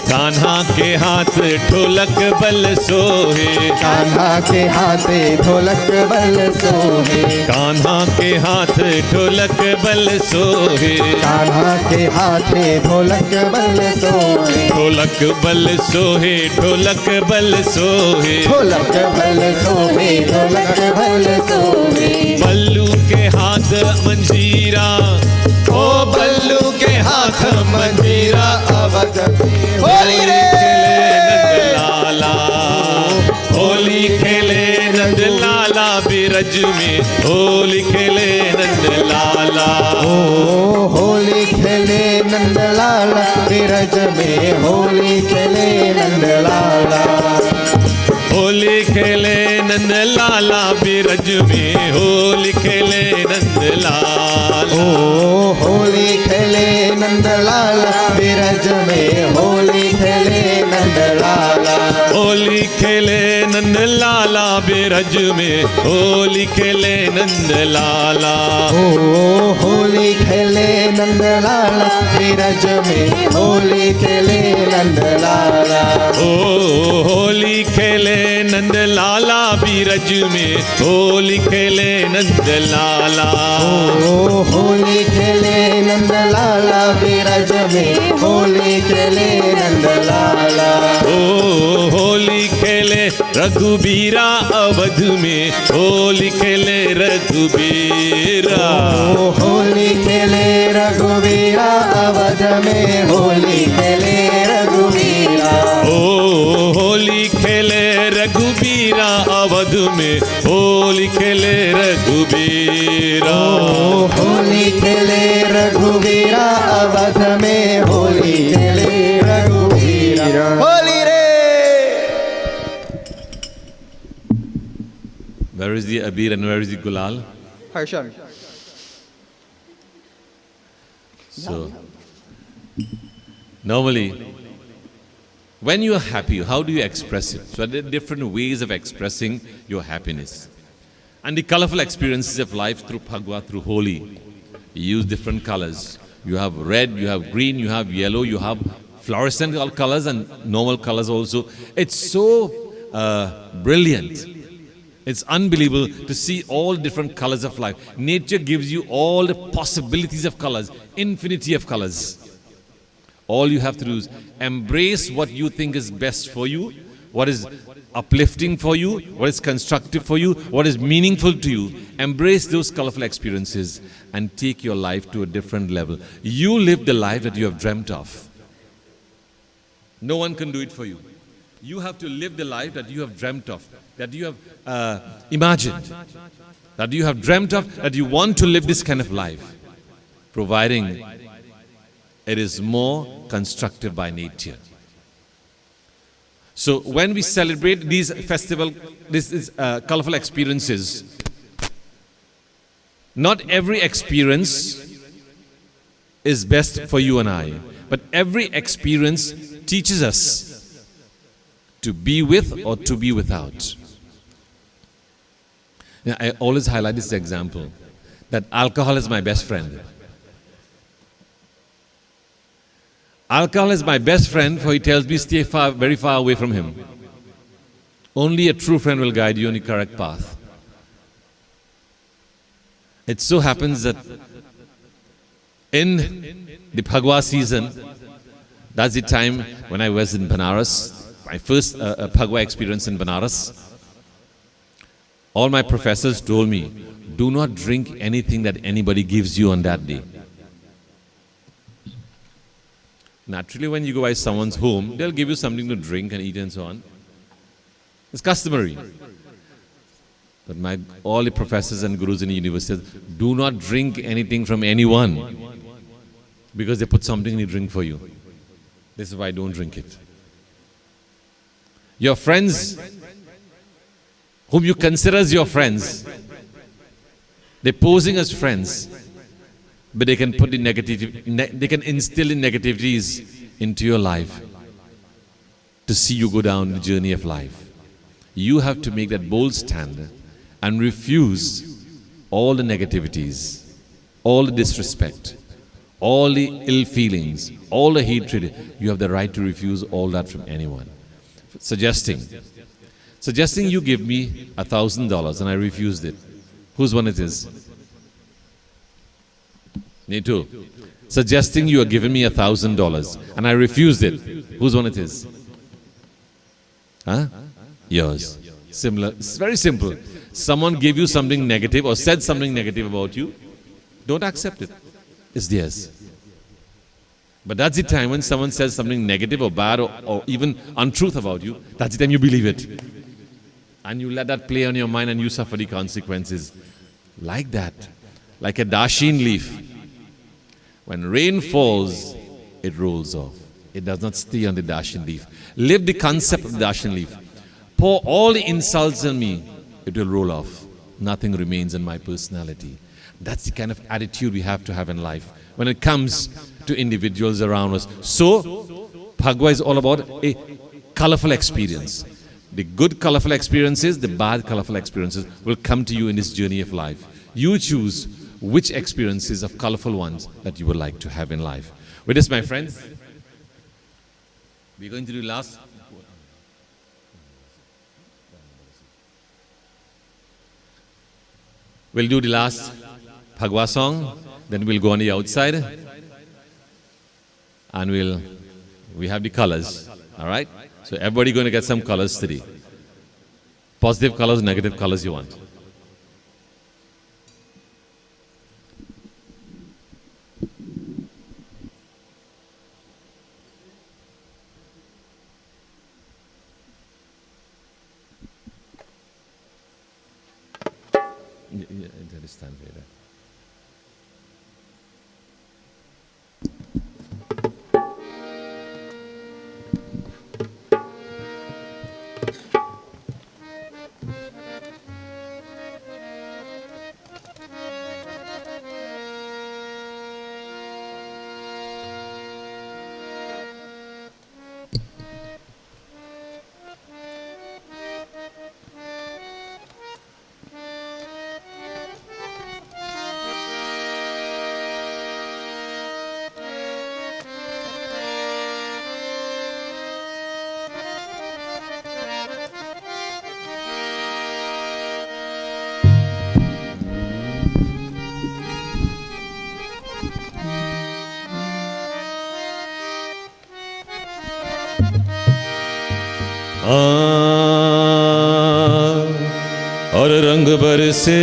कान्हा के हाथ ढोलक बल सोहे, कान्हा के हाथे ढोलक बल सोहे, कान्हा के हाथ ढोलक बल सोहे, कान्हा के हाथे ढोलक बल सोहे, ढोलक बल सोहे, ढोलक बल सोहे, ढोलक बल सोहे, ढोलक बल सोहे। बल्लू के हाथ मंजीरा, ओ बल्लू के हाथ मंजीरा, अवध होली रे। लाला, होली खेले नंद लाला बिरज में, होली खेले नंद लाला, ओ होली खेले नंद लाला बिरज में, होली खेले नंद लाला। होली खेले नंद लाला बिरज में, होली खेले नंद लाला, ओ होली खेले नंद लाला बिरज में, होली खेले नंद लाला। होली खेले नंद लाला बिरज में, होली खेले नंद लाला, ओ होली खेले नंद लाला बिरज में, होली खेले नंद लाला। ओ होली खेले नंद लाला बिरज में, होली खेले नंद लाला, ओ होली खेले नंद लाला बिरज में, होली खेले नंद लाला। ओ होली खेले रघुबीरा अवध में, होली खेले रघुबीरा, ओ होली खेले रघुवीरा अवध में, होली खेले रघुवीरा। ओ होली खेले रघुबीरा अवध में, होली खेले रघुबीरा, ओ होली खेले रघुवीरा अवध में, होली खेले रघुवीरा। होली रे। Where is the Abir and where is the Gulal? हर्षण। So, normally, when you are happy, how do you express it? So, there are different ways of expressing your happiness. And the colorful experiences of life through Bhagwa, through Holi, you use different colors. You have red, you have green, you have yellow, you have fluorescent colors and normal colors also. It's so brilliant. It's unbelievable to see all different colors of life. Nature gives you all the possibilities of colors, infinity of colors. All you have to do is embrace what you think is best for you, what is uplifting for you, what is constructive for you, what is meaningful to you. Embrace those colorful experiences and take your life to a different level. You live the life that you have dreamt of. No one can do it for you. You have to live the life that you have dreamt of, that you have imagined, that you have dreamt of, that you want to live this kind of life, providing it is more constructive by nature. So when we celebrate these colorful experiences, not every experience is best for you and I, but every experience teaches us to be with or to be without. Now, I always highlight this example, that alcohol is my best friend. Alcohol is my best friend, for he tells me stay very far away from him. Only a true friend will guide you on the correct path. It so happens that in the Bhagwa season, that's the time when I was in Banaras, my first Bhagwa experience in Banaras. All my professors told me, do not drink anything that anybody gives you on that day. Naturally, when you go by someone's home, they'll give you something to drink and eat and so on. It's customary. But all the professors and gurus in the universities, do not drink anything from anyone because they put something in the drink for you. This is why I don't drink it. Your friends, whom you consider as your friends, they're posing as friends, but they can put the they can instill the negativities into your life to see you go down the journey of life. You have to make that bold stand and refuse all the negativities, all the disrespect, all the ill feelings, all the hatred. You have the right to refuse all that from anyone. Suggesting you give me $1,000 and I refused it. Whose one it is? Me too. Suggesting you are giving me $1,000 and I refused it. Whose one it is? Huh? Yours. Similar. It's very simple. Someone gave you something negative or said something negative about you, don't accept it. It's theirs. But that's the time when someone says something negative or bad or even untruth about you, that's the time you believe it. And you let that play on your mind and you suffer the consequences. Like that. Like a dashin leaf. When rain falls, it rolls off. It does not stay on the dashin leaf. Live the concept of the dashin leaf. Pour all the insults on me, it will roll off. Nothing remains in my personality. That's the kind of attitude we have to have in life when it comes to individuals around us. So, Bhagavad is all about a colorful experience. The good colorful experiences, the bad colorful experiences will come to you in this journey of life. You choose which experiences of colorful ones that you would like to have in life. With this, my friends, we're going to do last. We'll do the last Bhagavad song, then we'll go on the outside, and we have the colors, all right? So everybody going to get some colors today. Positive colors, negative colors you want. Stand there. और रंग बरसे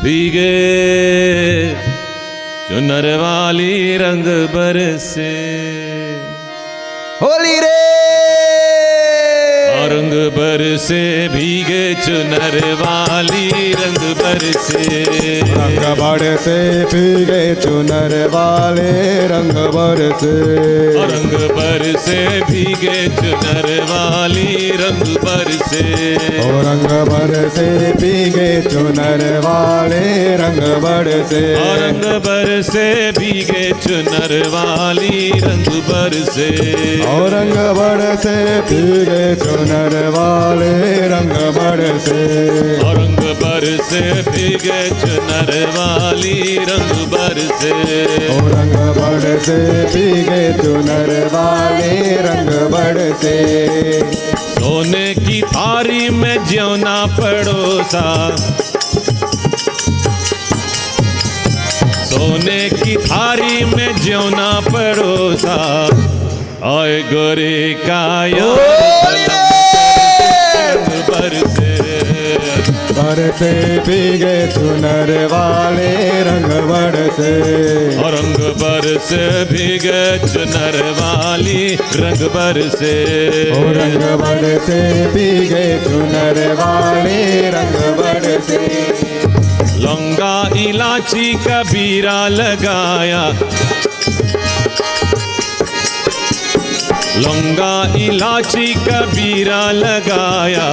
भीगे चुनर वाली रंग बरसे होली रे रंग बरसे भीगे चुनर वाली रंग बरसे रंग बरसे भीगे चुनर वाले रंग बरसे रंग बरसे भीगे चुनर वाली रंग बरसे रंग बरसे भीगे चुनर वाले रंग बरसे रंग बरसे भीगे चुनर वाली रंग बरसे रंग बरसे भीगे चुनर वाले रंग बरसे रंग बरसे भीगे चुनर वाली रंग बरसे रंग बरसे भीगे चुनर वाले रंग बरसे सोने की थारी में ज्यों पड़ोसा सोने की थारी में ज्यों पड़ोसा आए गोरे का रंग बरसे बरसे भीगे चुनर वाले रंग बरसे। और रंग बरसे भीगे चुनर वाली रंग बरसे। ओ रंग बरसे भीगे चुनर वाले रंग बरसे। लौंगा इलाची का बीरा लगाया, लौंगा इलाची का बीरा लगाया,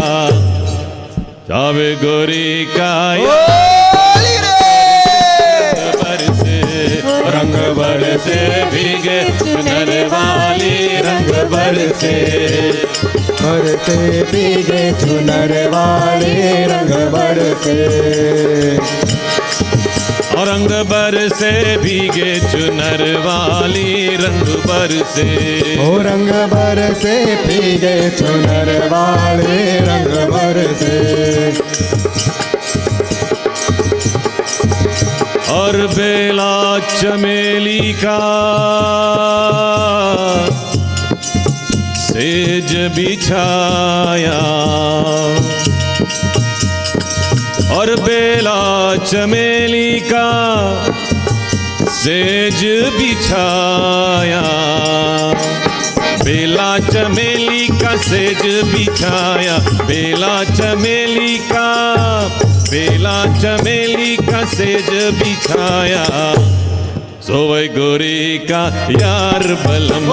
जावे गोरी का रंग बरसे भीगे चुनर वाली रंग बरसे। बरसे भीगे चुनर वाले रंग बरसे। और रंग बरसे भीगे चुनर वाली रंग बरसे। ओ रंग बरसे भीगे चुनर वाले रंग बरसे। और बेला चमेली का सेज बिछाया, और बेला चमेली का सेज बिछाया, बेला चमेली का सेज बिछाया, बेला चमेली का, बेला चमेली का सेज बिछाया, सोवे गोरी का यार बलम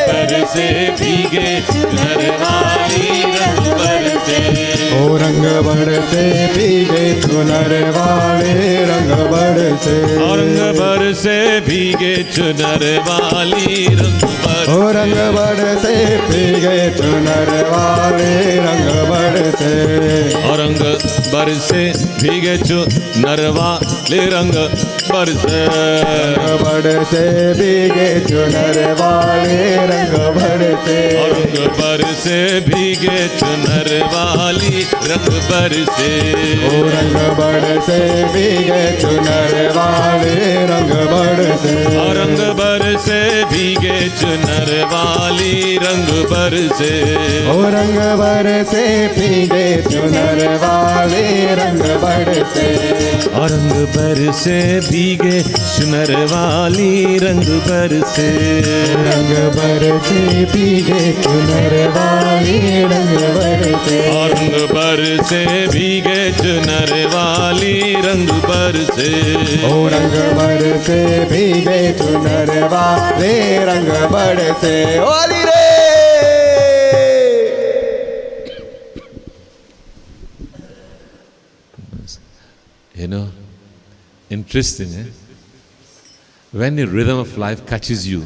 बरसे भीगे चुनर वाली रंग बरसे। ओ रंग बरसे भीगे चुनर वाले रंग बरसे। रंग बरसे भीगे चुनर वाली रंग बरसे। ओ रंग बरसे भीगे चुनर वाले रंग बरसे। और रंग बरसे भीगे चुनर वाले रंग बरसे। बरसे भीगे चुनर वाले रंग बरसे। और रंग बरसे भीगे चुनर वाली रंग बरसे। ओ रंग बरसे भीगे चुनर वाले रंग बरसे। और रंग बरसे भीगे चुनर वाली रंग बरसे। ओ रंग बरसे भीगे चुनर वाले रंग बरसे। और रंग बरसे भीगे चुनर वाली रंग बरसे। रंग बरसे भीगे चुनर वाले रंग बरसे। और रंग बरसे भीगे चुनर वाली रंग बरसे। ओ रंग बरसे भीगे चुनर वाले रंग बरसे। ओली रे You know, interesting, eh? When the rhythm of life catches you,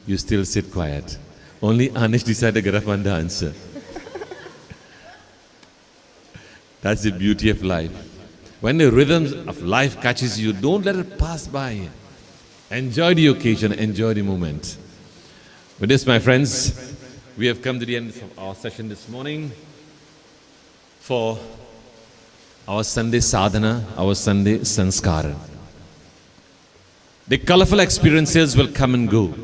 you still sit quiet. Only Anish decided to get up and dance. That's the beauty of life. When the rhythm of life catches you, don't let it pass by. Enjoy the occasion, enjoy the moment. With this, my friends, we have come to the end of our session this morning for our Sunday Sadhana, our Sunday Sanskara. The colorful experiences will come and go,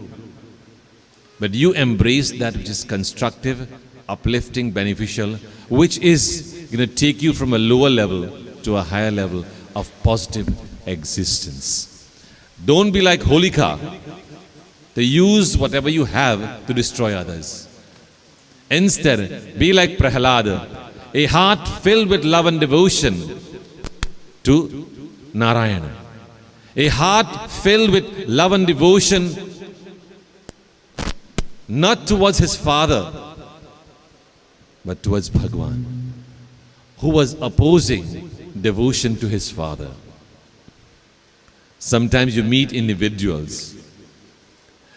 but you embrace that which is constructive, uplifting, beneficial, which is going to take you from a lower level to a higher level of positive existence. Don't be like Holika, to use whatever you have to destroy others. Instead, be like Prahalada, a heart filled with love and devotion to Narayana. A heart filled with love and devotion not towards his father, but towards Bhagwan, who was opposing devotion to his father. Sometimes you meet individuals.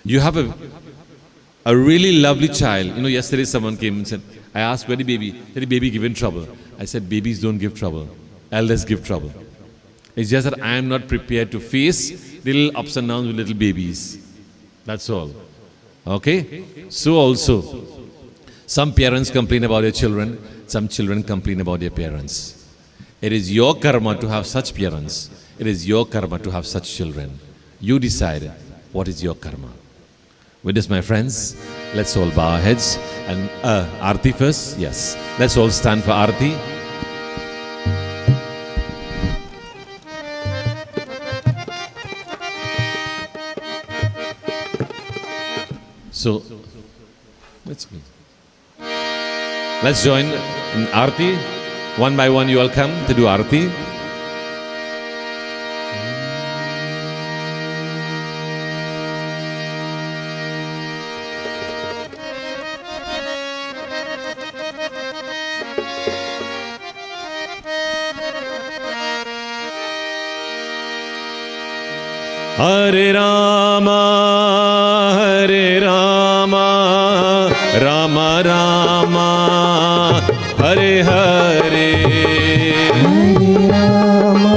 You have a really lovely child. You know, yesterday someone came and said, I asked, where the baby? Did the baby give in trouble? I said, babies don't give trouble. Elders give trouble. It's just that I am not prepared to face little ups and downs with little babies. That's all. Okay? So also, some parents complain about their children, some children complain about their parents. It is your karma to have such parents. It is your karma to have such children. You decide what is your karma. With this, my friends, let's all bow our heads And Aarti first? Yes. Let's all stand for Aarti. So, let's go. Let's join in Aarti. One by one you all come to do Aarti. Hare Rama, Rama Rama, Hare Hare. Hare Rama,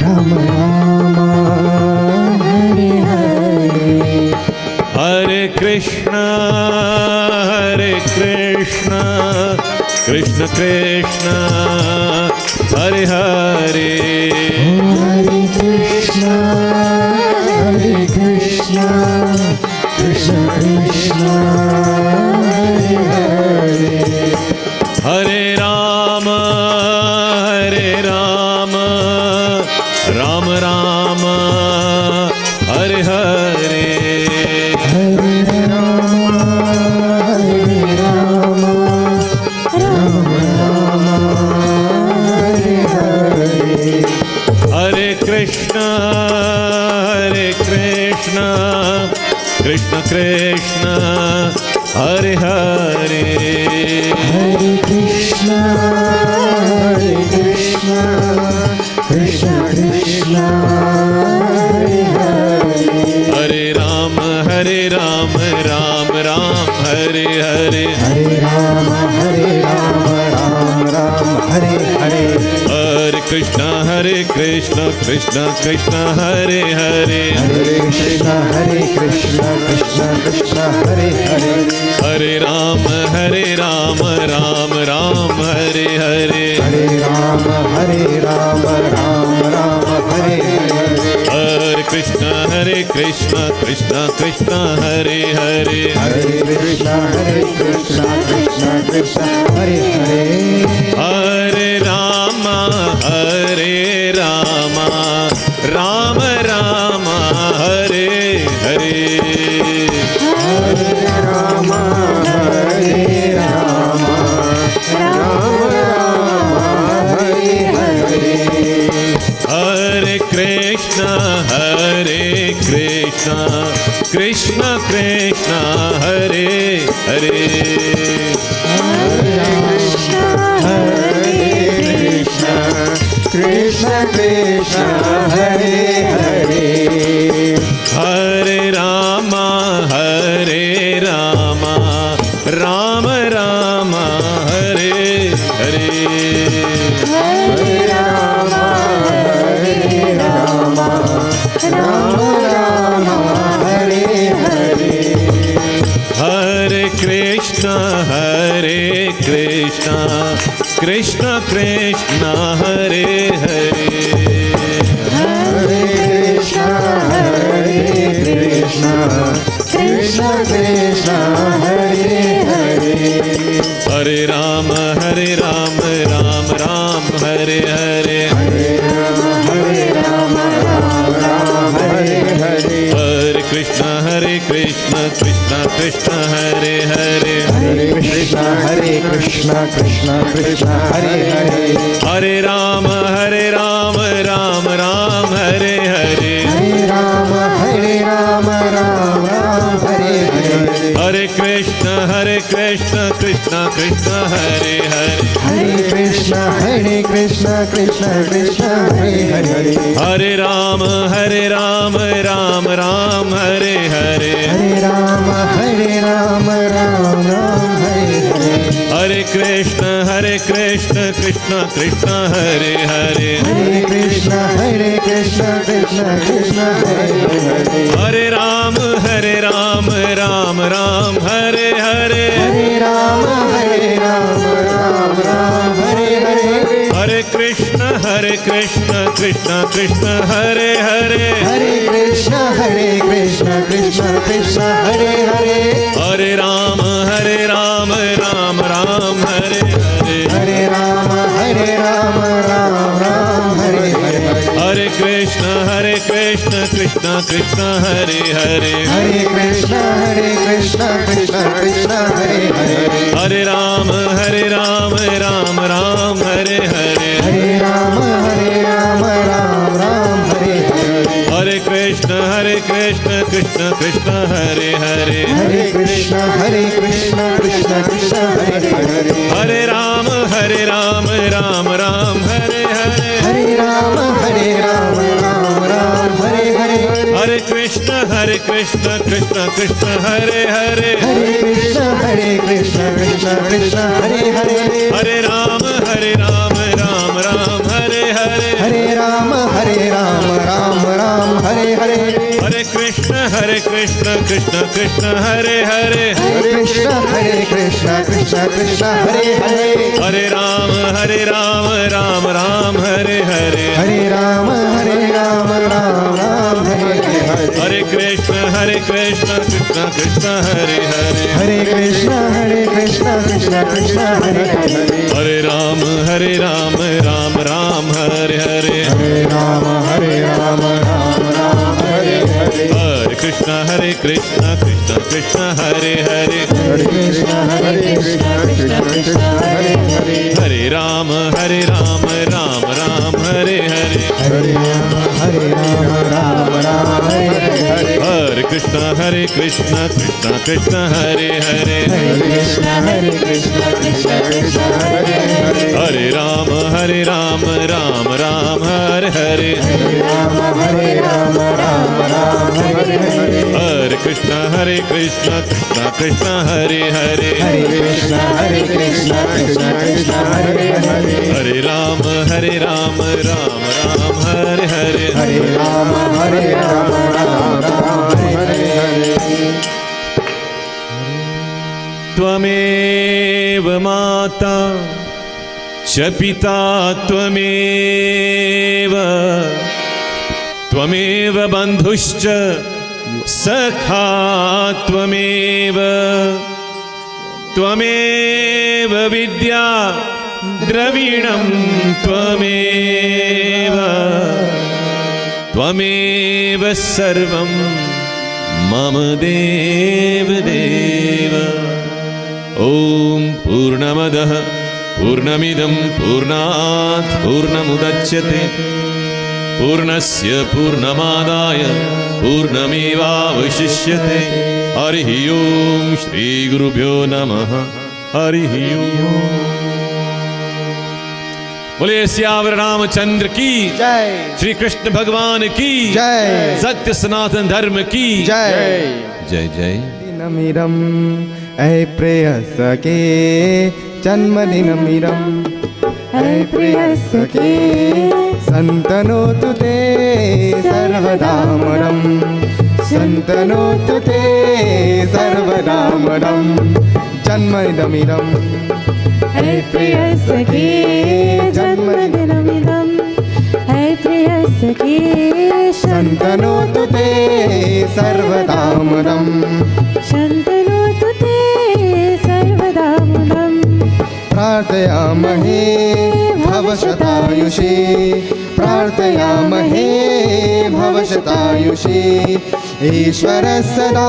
Rama Rama, Hare Hare. Hare Krishna, Krishna Krishna, Hare Hare. Hare Krishna, Krishna Krishna, Hare Hare. Hare Rama, Rama Rama, Hare Hare. Hare Rama, Rama Rama, Hare Hare. Hare Krishna, Krishna Krishna, Hare Hare. Hare Krishna, Krishna Krishna, Hare Hare. Hare Rama, Rama Ram, Hare Hare. Hare Rama, Rama Hare Hare. Hare Krishna, Krishna Krishna, Hare Hare. Hare Krishna, Krishna Krishna, Hare Hare. Hare Rama, Rama Ram, Hare Hare. Hare Rama, Rama Hare Hare. Hare Krishna, Krishna Krishna, Hare Hare. Hare Krishna, Krishna Hare Hare. Hare Rama, Rama Rama, Hare Hare. Hare Rama, Rama Rama, Hare Hare. Hare Krishna, Krishna Krishna, Hare Hare. Krishna Krishna, Hare Hare. Hare Rama, Rama Rama, Hare Hare. Hare Rama, Rama Rama, Hare Hare. Hare Krishna, Krishna Krishna, Hare Hare. Hare Krishna, Krishna Krishna, Hare Hare. Hare Rama, Rama Hare Hare. Hare Rama, Hare Hare. Hare Krishna, Krishna Krishna, Hare Hare. Hare Krishna, Krishna Krishna, Hare Hare. Hare Rama, Rama Hare Hare. Hare Rama, Rama Hare Hare. Hare Krishna, Krishna Krishna, Hare Hare. Hare Krishna, Krishna Krishna, Hare Hare. Hare Rama, Rama Hare Hare. Hare Rama, Rama Hare Hare. Hare Krishna, Krishna Krishna, Hare Hare. Hare Krishna, Krishna Krishna, Hare Hare. Hare Rama, Rama Hare Hare. Hare Rama, Rama Hare Hare. Hare Krishna, Krishna Krishna, Hare Hare. Hare Krishna, Krishna Krishna Hare Hare Hare Ram Ram Ram Hare Hare Hare Ram Ram Ram Hare Hare Hare Krishna Krishna Krishna Hare Hare Hare Krishna Krishna Krishna Hare Hare Hare Ram Ram Ram Hare Hare Hare Ram Ram Hare Hare Hare Krishna Krishna Krishna Hare Hare Hare Krishna Krishna Krishna Hare Hare Hare Ram Ram Ram Hare Hare Hare Ram Ram Hare Hare Hare Krishna Krishna Krishna Hare Hare Hare Krishna Krishna Hare Hare Hare Ram Ram Hare Hare Hare Ram Hare Hare Hare Krishna Krishna Krishna Hare Hare Hare Krishna Krishna Hare Hare Hare Ram Ram Hare Hare Hare Ram Ram Hare Hare Hare Krishna Krishna Krishna Hare Hare Hare Krishna Krishna Hare Hare Hare Ram Ram Hare Hare Hare Ram Hare Hare Hare Krishna Krishna Krishna Hare Hare Hare Krishna Krishna Hare Hare Hare Ram Ram Hare Hare Hare Ram Hare Hare Hare Krishna Krishna Krishna Hare Hare Hare Krishna Krishna Hare Hare Hare Ram Ram Hare Hare Hare Ram Hare Hare Krishna Krishna Krishna Hare Hare Hare Krishna Krishna Hare Hare Hare Ram हरे राम हरे हरे हरे राम हरे हरे त्वमेव माता च पिता त्वमेव बन्धुश्च सखा त्वमेव विद्या द्रविणं त्वमेव सर्वं मम देव ॐ पूर्णमदः पूर्णमिदं पूर्णात् पूर्णमुदच्यते पूर्णस्य पूर्णमादाय पूर्णमेवावशिष्यते हरिः ॐ श्रीगुरुभ्यो नमः हरिः ॐ बोले सियावर रामचंद्र की जय श्री कृष्ण भगवान की जय सत्य सनातन धर्म की जय जय जय दिनमिदं ऐ प्रेयसखे जन्मदिनमिदं ऐ प्रेयसखे सन्तनोतु ते सर्वदामरं सन्तनोतु ते सर्वदामरं जन्मदिनमिदं ऐ प्रियसखे जन्मदिनमिदं ऐ प्रियसखे सन्तनोतु ते सर्वदामरं शन्तनोतु ते सर्वदा मुदम् प्रार्थयामहे भवशतायुषी प्रार्थयामहे भवशतायुषी ईश्वर सदा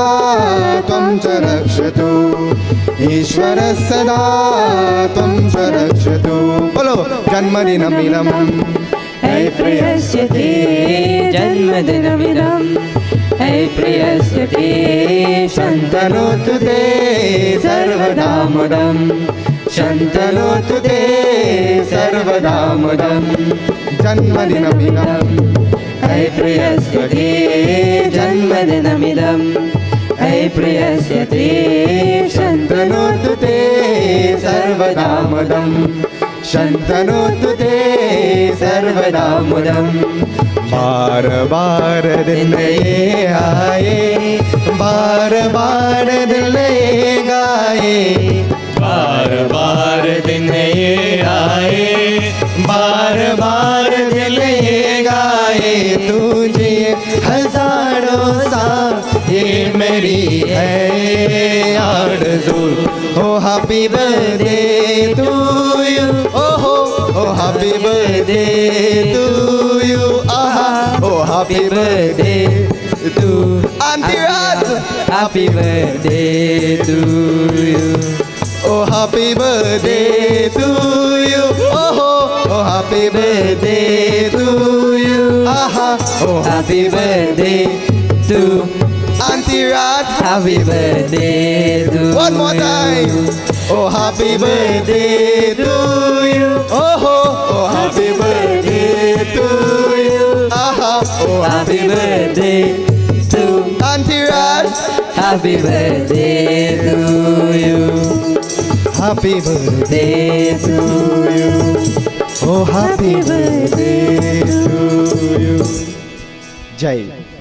त्वं च रक्षतु ईश्वर सदा त्वं च रक्षतु बोलो जन्मदिनमिदं ऐ प्रियस्य ते जन्मदिनमिदम् ऐ प्रियस्य ते शन्तनोतु ते सर्वदा मुदं शन्तनोतु ते सर्वदा मुदं जन्मदिनमिदम् ऐ प्रियस्य ते जन्मदिनमिदम् ऐ प्रियस्य ते शन्तनोतु ते सर्वदा मुदं शन्तनोतु ते सर्वदा मुदं बार बार दिन ये आए बार बार दिल ये गाए बार बार दिन ये आए बार बार दिल ये गाए तुझे हजारों साल ये मेरी है आरज़ू oh happy birthday to you oh happy birthday to you aha oh happy birthday to aunty Raj Happy birthday to you. oh happy birthday to you oh happy birthday to you aha oh Happy birthday to Auntie Raj Happy birthday to one more time oh happy birthday to you oh happy birthday to you aha oh Happy birthday to Auntie Raj Happy birthday to you. happy birthday to you oh happy birthday to you jai